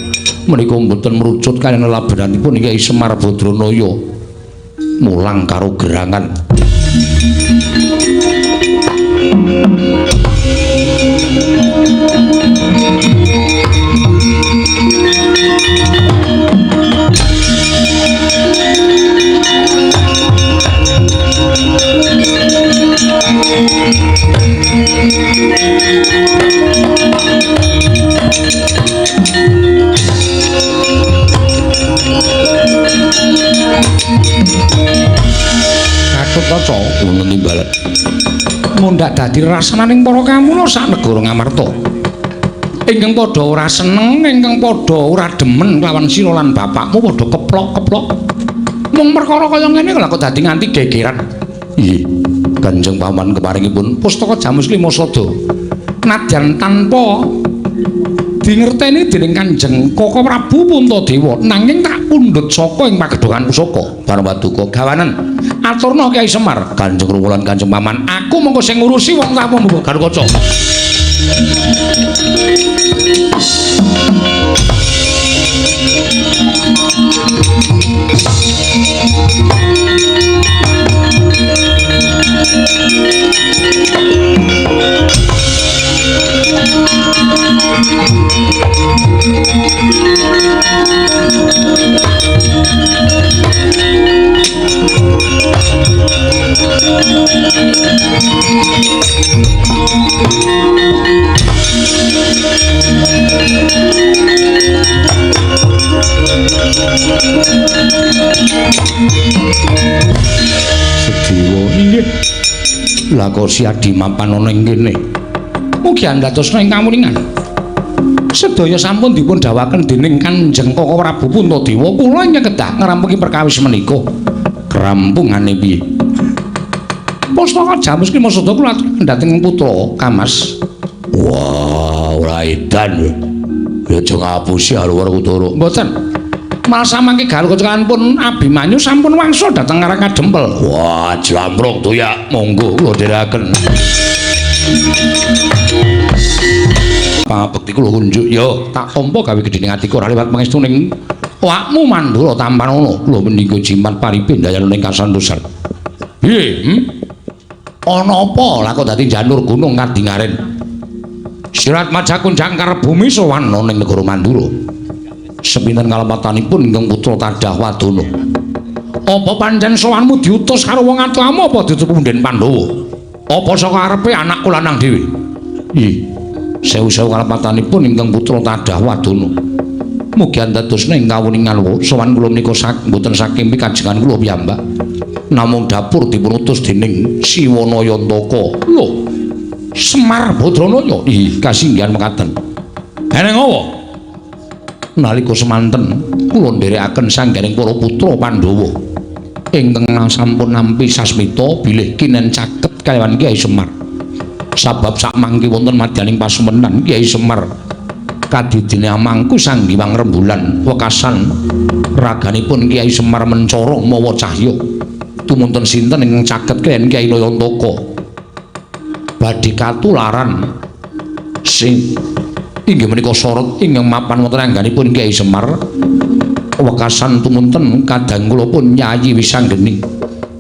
menika mboten merucut kaliyan labatanipun Kyai Semar Badranaya mulang karo gerangan Kaca wonten timbalan mundhak dadi rasananing para kamula sak negara Ngamarta ingkang padha ora seneng ingkang padha ora demen lawan sira lan bapakmu padha keplok-keplok mung perkara kaya ngene kok dadi nganti gegeran nggih Kanjeng Paman kemaringipun pustaka Jamus Lima Sada nadyan tanpa dingerteni dening Kanjeng Koko Prabu Puntadewa nanging tak pundhut saka ing pagedhongan pusaka bareng Paduka gawanen aturna Kyai Semar Kanjeng Rama lan Kanjeng Paman aku mengko sing ngurusi wong tamu karo kaca Sedewa inggih lha kok siadi mapan ana ing kene mugi andhatosna ing kamuningan sedaya sampun dipun dawuhaken dening Kanjeng Koko Prabu Puntadewa kula nyekedah ngrampungi perkawis menika krampungane piye pustaka Jamus Lima Sada kula dhateng putra Kamas wah ora edan ya aja ngapusi alur utara mboten malah samangke galuh kecelakaan pun Abimanyu sampun wangsul dhateng Karang Kadempel wah jamruk doyak monggo kula dherekaken pangabekti kula kunjuk ya tak tampa gawe gedhening atiku ora liwat pangestuning awakmu Mandura Tampanono kula menika jimat paripin dayaning kasantosan piye ana apa lah kok dadi janur gunung kadingaren Sirat Majakun jangkar bumi sowan ning negara Mandura sepinten kalempatanipun ingkang putra Tadah Wadana apa pancen sowanmu diutus karo wong atuhamu apa ditutup punden Pandhawa apa saka arepe anakku lanang dhewe nggih sewu-sewu kalempatanipun ingkang putra Tadah Wadana mugi andadosna ing kawuningan sowan kula menika mboten saking pikajengan kula piyambak namung dapur dipun utus dening Siwana Yantaka lho Semar Badranaya nggih kasinggihan mekaten eneng apa nalika semanten kula nderekaken sanggaring para putra Pandhawa ingkang sampun nampi sasmita bilih kinen caket kaliyan Kyai Semar sabab sak mangke wonten madyaning pasumenan Kyai Semar kadidine amangku Sang Hyang Rembulan wekasan raganipun Kyai Semar mencara mawa cahya tumunten sinten ingkang caket kaliyan Kyai Nayantaka badhe katularan sing inggih menika sorot ingkang mapan wonten angganipun Kyai Semar wekasan tumunten kadang kula pun nyayi wisanggeni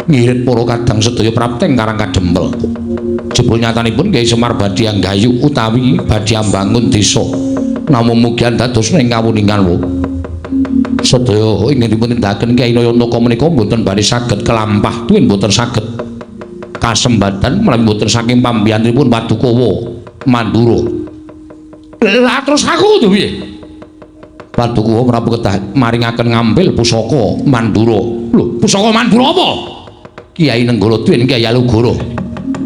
ngirit para kadang sedaya prapteng Karang Kadempel jebul nyatanipun Kyai Semar badhe anggayu utawi badhe ambangun desa namung mugi andadosna ing kawuningan sedaya ingkang dipun tindakaken Kyai Nayantaka menika mboten badhe saged kelampah tuwin mboten saged kasembatan menawi mboten saking pambiyanipun Paduka Mandura lah terus aku to piye Paduka Prabu kedah maringaken ngambil pusaka Mandura lho pusaka Mandura apa Kyai Nenggala Tuwin Kyai Alugara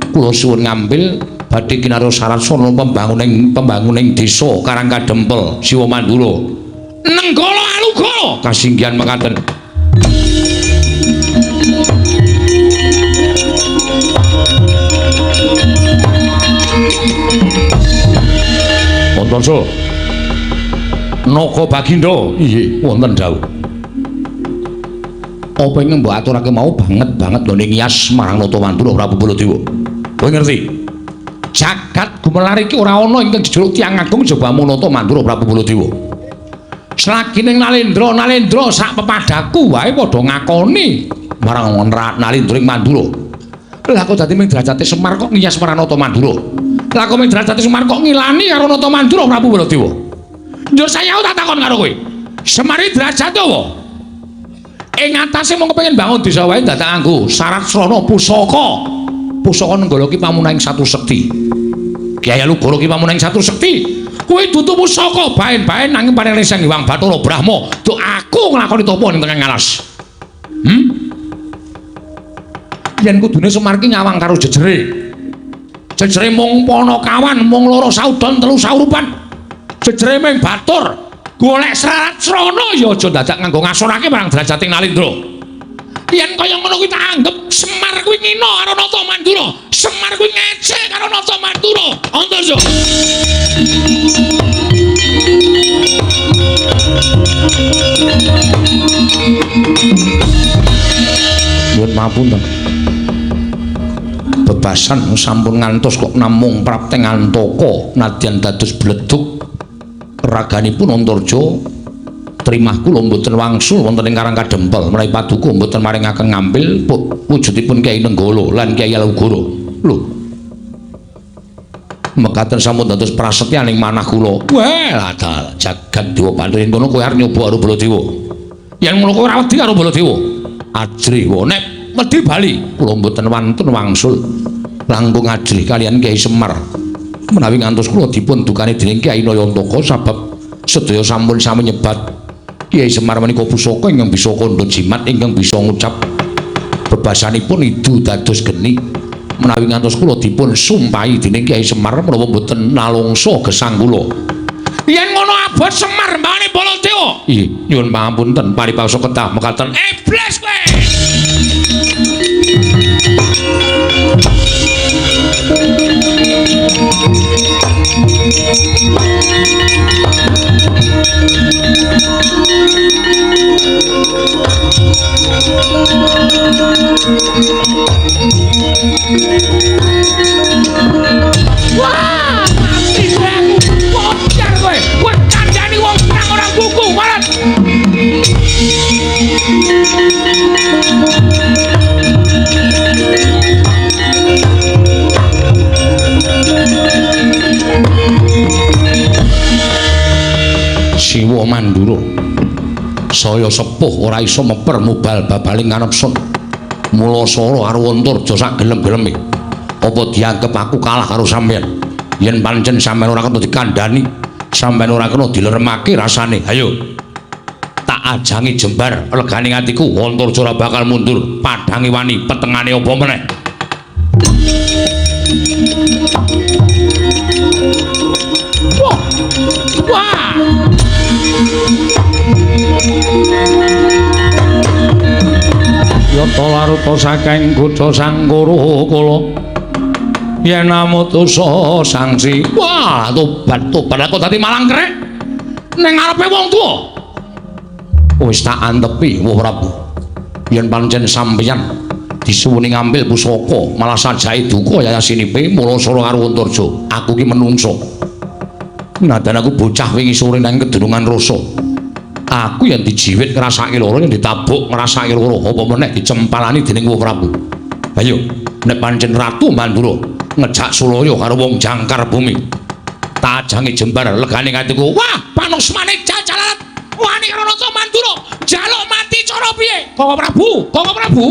kula suwun ngambil badhe kinarya sarasana pembanguning desa Karang Kadempel Siwa Mandura Nenggala Alugala kasinggihan mekaten. Antarsa. Naka Baginda, inggih wonten dawuh. Apa ingkang mbok aturake mau banget lho ning Yas marang Natamantura Prabu Baladewa. Kowe ngerti? Jagat gumelar iki ora ana ingkang dijuluk tiyang agung jaba mung Natamantura Prabu Baladewa. Selagi ning Nalendra sak pepadaku wae padha ngakoni marang Nalendra ing Mandura. Lah kok dadi ming derajate Semar kok ngiyas marang Natamantura. Lah kok ming derajate Semar kok ngilani karo Natamantura Prabu Baladewa. Yo saya tak takon karo kowe. Semar iki derajate apa? Ing atase mung kepengin bangun desa wae dadak nganggo syarat srana pusaka. Pusaka Nenggala ki pamunahing satu sekti. Kyai Alugala ki pamunahing satu sekti. Kuwi dudu pusaka baen-baen nanging paring Sang Hyang Bathara Brahma. Duh aku nglakoni tapa ning tengah ngalas. Yen kudune Semar ki ngawang karo jejere. Jejere mung Panakawan, mung loro saudon telu saurupan. Jejere ming batur. Golek syarat srana ya aja dadak nganggo ngasorake marang derajating Nalendra. Yen kaya ngono kuwi tak anggap Semar kuwi ngina karo Natamantura. Semar kuwi ngecek karo Natamantura. Antarsa. Nuwun mapunten. Bebasan sampun ngantos kok namung prapteng antaka nadyan dados bledug raganipun Antarja trimah kula mboten wangsul wonten ing Karang Kadempel menawi paduka mboten maringaken ngambil wujudipun Kyai Nenggala lan Kyai Alugala. Lho. Mekaten sampun dados prasetyaning manah kula. Wah, adal jagat dewa Pandhawa yen kono kowe arep nyoba karo Baladewa. Yen ngono kowe ora wedi karo Baladewa. Ajrih wae nek wedi bali kula mboten wantun wangsul langkung ajrih kalian Kyai Semar. Menawi ngantos kula dipun dukani dening Kyai Nayantaka sabab sedaya sampun sami nyebat Kyai Semar menika pusaka ingkang bisa kandha jimat ingkang bisa ngucap bebasanipun idu dados geni. Menawi ngantos kula dipun sumpahi dening Kyai Semar menawa mboten nalungsa gesang kula. Yen ngono abot Semar mbane Baladewa. Nggih, nyuwun pangapunten paripawasa kedah mekaten iblis kowe. Wah, mati aku. Bocor kowe. Wis kandhani wong nang ora buku, marat. Siwa Mandura saya sepuh ora iso meper mubal babaling nganepsun mula sora karo Antarja sak gelem-geleme apa dianggep aku kalah karo sampeyan yen pancen sampeyan ora kena dikandhani sampeyan ora kena dileremake rasane ayo tak ajangi jembar legane atiku Antarja ora bakal mundur padhange wani petengane apa meneh. Wah. Yata laruta saking Gudha Sangkara kala yen amutusa sangsi. Wah, tobat aku dadi malang krek ning ngarepe wong tuwa. Wis tak antepi Wah Prabu. Yen pancen sampeyan disuwuni ngambil pusaka malah sajahe duka yayasinipe mula sora karo Antarja. Aku ki menungso. Nadan aku bocah wingi sore nang kedurungan rasa. Aku yang dijiwit ngrasake lara yang ditabuk ngrasake lara apa meneh dicempalani dening Wah Prabu. Ayo, nek pancen Ratu Mandura ngejak Sulaya karo wong jangkar bumi. Tajange jembar legane atiku. Wah, panusmane jajalan wani karo Ratu Mandura. Jaluk mati cara piye? Koko Prabu, Koko Prabu.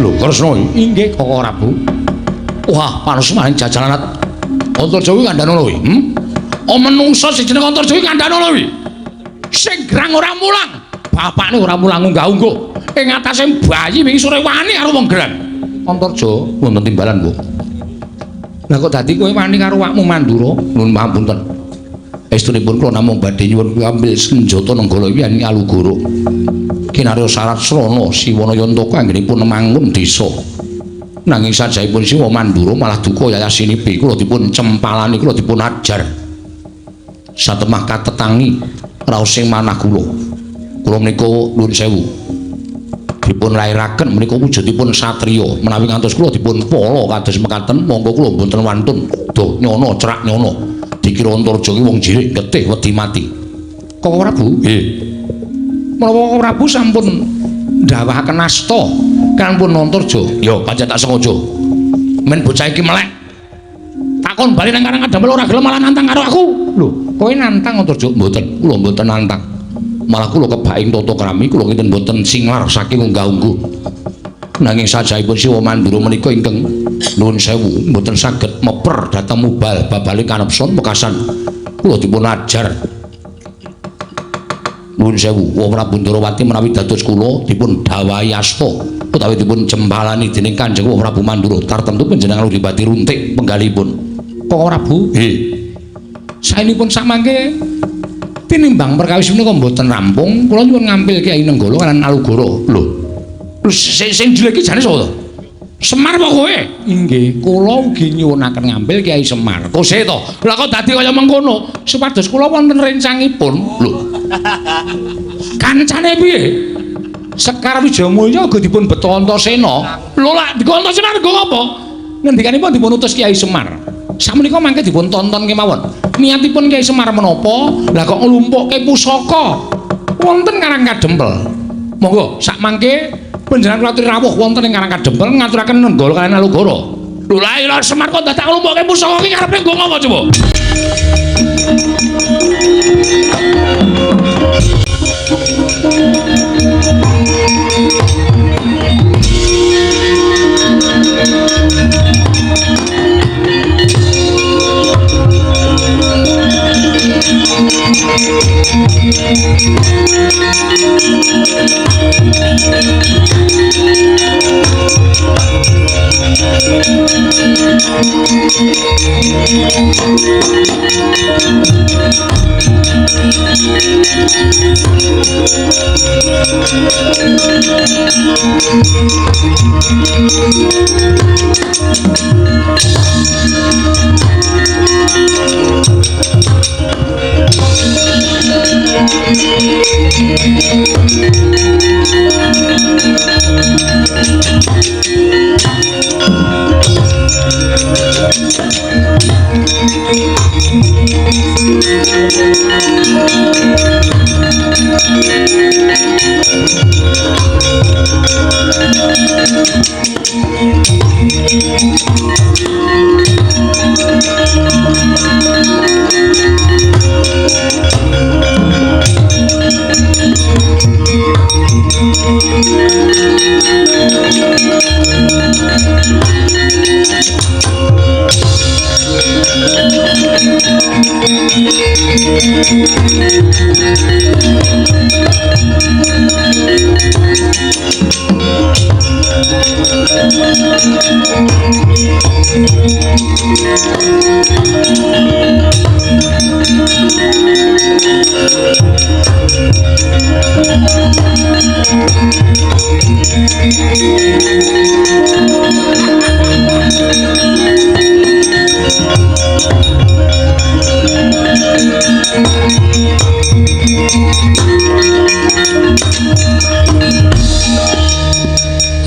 Lho Kresna inggih Koko Prabu. Wah, panusmane jajalanat Antarja kuwi kandhane lho. Menungsa sing jeneng Antarja kuwi kandhane lho. Sing grang ora mulang. Bapakne ora mulang unggah-ungguh. Ing atase bayi wingi sore wani karo wong grang. Antarja wonten timbalan, Bu. Lah kok dadi kowe wani karo wakmu Mandura? Nuwun pamunten. Estunipun kula namung badhe nyuwun ngambil senjata nenggala Hyang Alugara. Kinarya Sarat Srana Siwana Yantaka anggenipun mangun desa. Nanging sajaipun Siwa Mandura malah duka yayasinipe kula dipun cempalani, kula dipun ajar. Satemah katetangi raos sing manah kula. Kula menika nuwun sewu. Dipun lairaken menika wujudipun satriya menawi ngantos kula dipun pala kados mekaten monggo kula mboten wantun do nyono cerak nyono. Dikira Antarja ki wong jirik getih wedi mati. Koko Prabu? Nggih. Menawa Koko Prabu sampun ndhawahaken asta kanpun Antarja, ya pancen tak sengaja. Men bocah iki melek. Takon bali nang Karang Kadamel ora gelem malah nantang karo aku. Lho, kowe nantang Antarja? Mboten, kula mboten nantang. Malah kula kebaing tata krami, kula kinten mboten singlar saking unggah-ungguh. Nanging sajaipun Siwa Mandura menika ingkang nuwun sewu mboten saged meper dhateng mubal babale kanepson mekasan kula dipun ajar. Nuwun sewu Wong Prabu Ndarawati menawi dados kula dipun dawahi asta utawi dipun jembalani dening Kanjeng Wong Prabu Mandura tartemtu panjenengan Udipati runtik penggalipun. Koko Prabu? Nggih. Saenipun samangke tinimbang perkawis menika mboten rampung, kula nyuwun ngambil Kyai Nenggala kalan Alugara. Lho. Sing jelek iki jane sapa to? Semar apa kowe? Inggih, kula ugi nyuwunaken ngambil Kyai Semar. Kose to. Lah kok dadi kaya mengkono? Supados kula wonten rencangipun. Lho. Kancane piye? Sekar Wijayamulya uga dipun beto Antasena. Lho lak dikon Antasena rego apa? Ngendikanipun dipun utus Kyai Semar. Samenika mangke dipun tonton kemawon. Niatipun Kyai Semar menapa? Lah kok nglumpukke pusaka wonten Karang Kadempel. Monggo sak mangke panjenengan kula aturi rawuh wonten ing Karang Kadempel ngaturaken nenggala kaliyan Alugara. Lho la ila Semar kok dadak nglumpukke pusaka iki karepe nggo ngopo coba?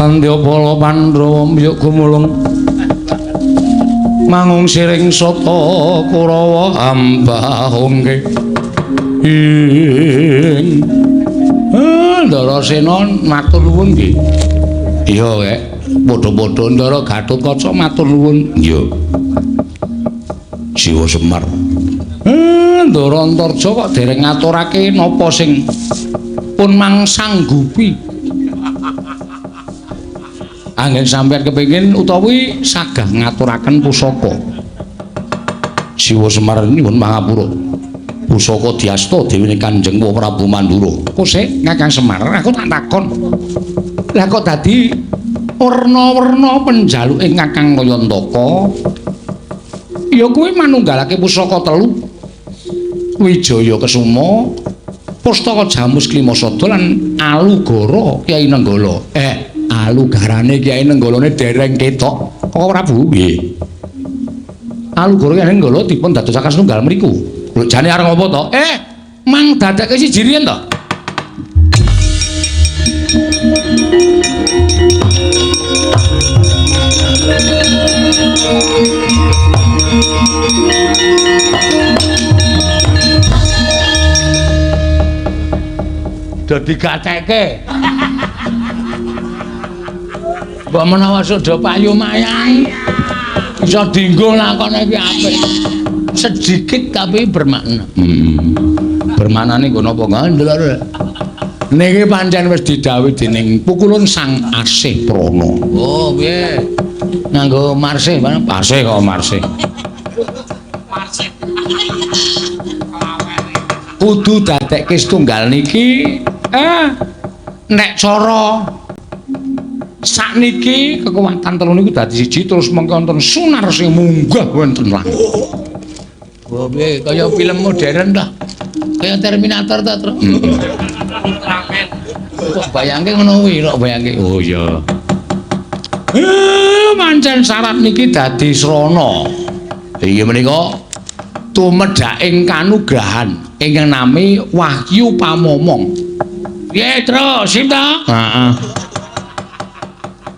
Andyapala Pandhawa mbiyuk gumulung mangung siring sata Kurawa ambahungke ing Andarasena matur nuwun nggih. Iya kek padha-padha Ndara Gatotkaca matur nuwun. Iya. Siwa Semar. Ndara Antarja kok dereng ngaturake napa sing pun mangsanggupi. Anggen sampeyan kepengin utawi sagah ngaturaken pusaka. Siwa Semar nyuwun pangapura. Pusaka diasta deweni Kanjeng Prabu Mandura. Kok sik Kakang Semar, aku tak takon. Lah kok dadi werna-werna penjaluke Kakang Kayantaka? Ya kuwi manunggalake pusaka telu. Wijaya Kesuma, Pustaka Jamus Klimasada lan Alugara Kyai Nenggala. Alugarane Kyai Nenggalane dereng ketok. Kok Prabu nggih. Alugara Kyai Nenggala dipun dadosaken setunggal mriku. Lho jane arep apa to? Mang dadekke siji riyen to. Dadi gatekke. Mbok menawa suda payu mayang iso dienggo lakone iki apik. Sedikit tapi bermakna. Bermaknane nggo napa ngandel. Niki pancen wis didhawuhi dening pukulun Sang Asih Prana. Oh, piye? Nganggo marsih, marsih kok marsih. Kudu dadekke setunggal niki nek cara sakniki kekuatan telu niku dadi siji terus mengko wonten sunar sing munggah wonten langit. Oh piye kaya film modern ta. Kaya Terminator ta, Tru. Kok bayangke ngono kuwi, kok bayangke. Oh iya. Pancen syarat niki dadi srana. Iya menika tumedhaking kanugrahan ingkang nami Wahyu Pamomong. Piye, Tru? Sip ta? Heeh.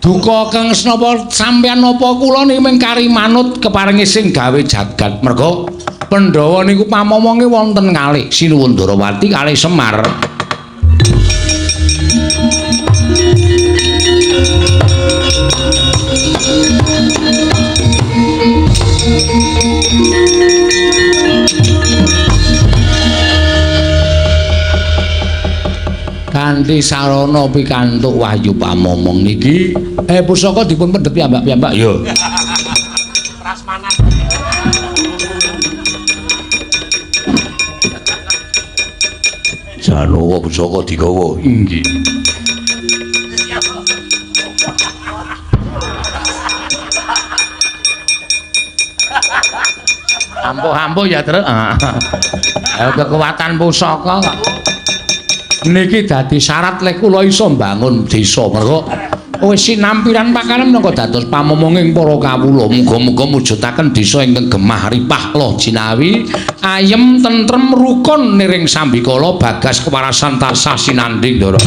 Duka kang senapa sampeyan napa kula niki mengkari manut keparingi sing gawe jagat. Merga Pandhawa niku pamomonge wonten kalih Sinuwun Darawati kalih Semar. Kanthi sarana pikantuk Wahyu Pamomong niki pusaka dipun pendhet piyambak-piyambak ya. Prasmanan. Janowo pusaka digawa inggih. Ampuh-ampuh ya, Tru. Kekuatan pusaka kok. Niki dadi syarat lek kula iso mbangun desa merga wis sinampiran pakanan menapa dados pamomonging para kawula. Muga-muga mujudaken desa ingkang gemah ripah loh jinawi ayem tentrem rukun niring sambikala bagas kewarasan tansah sinandhing ndara.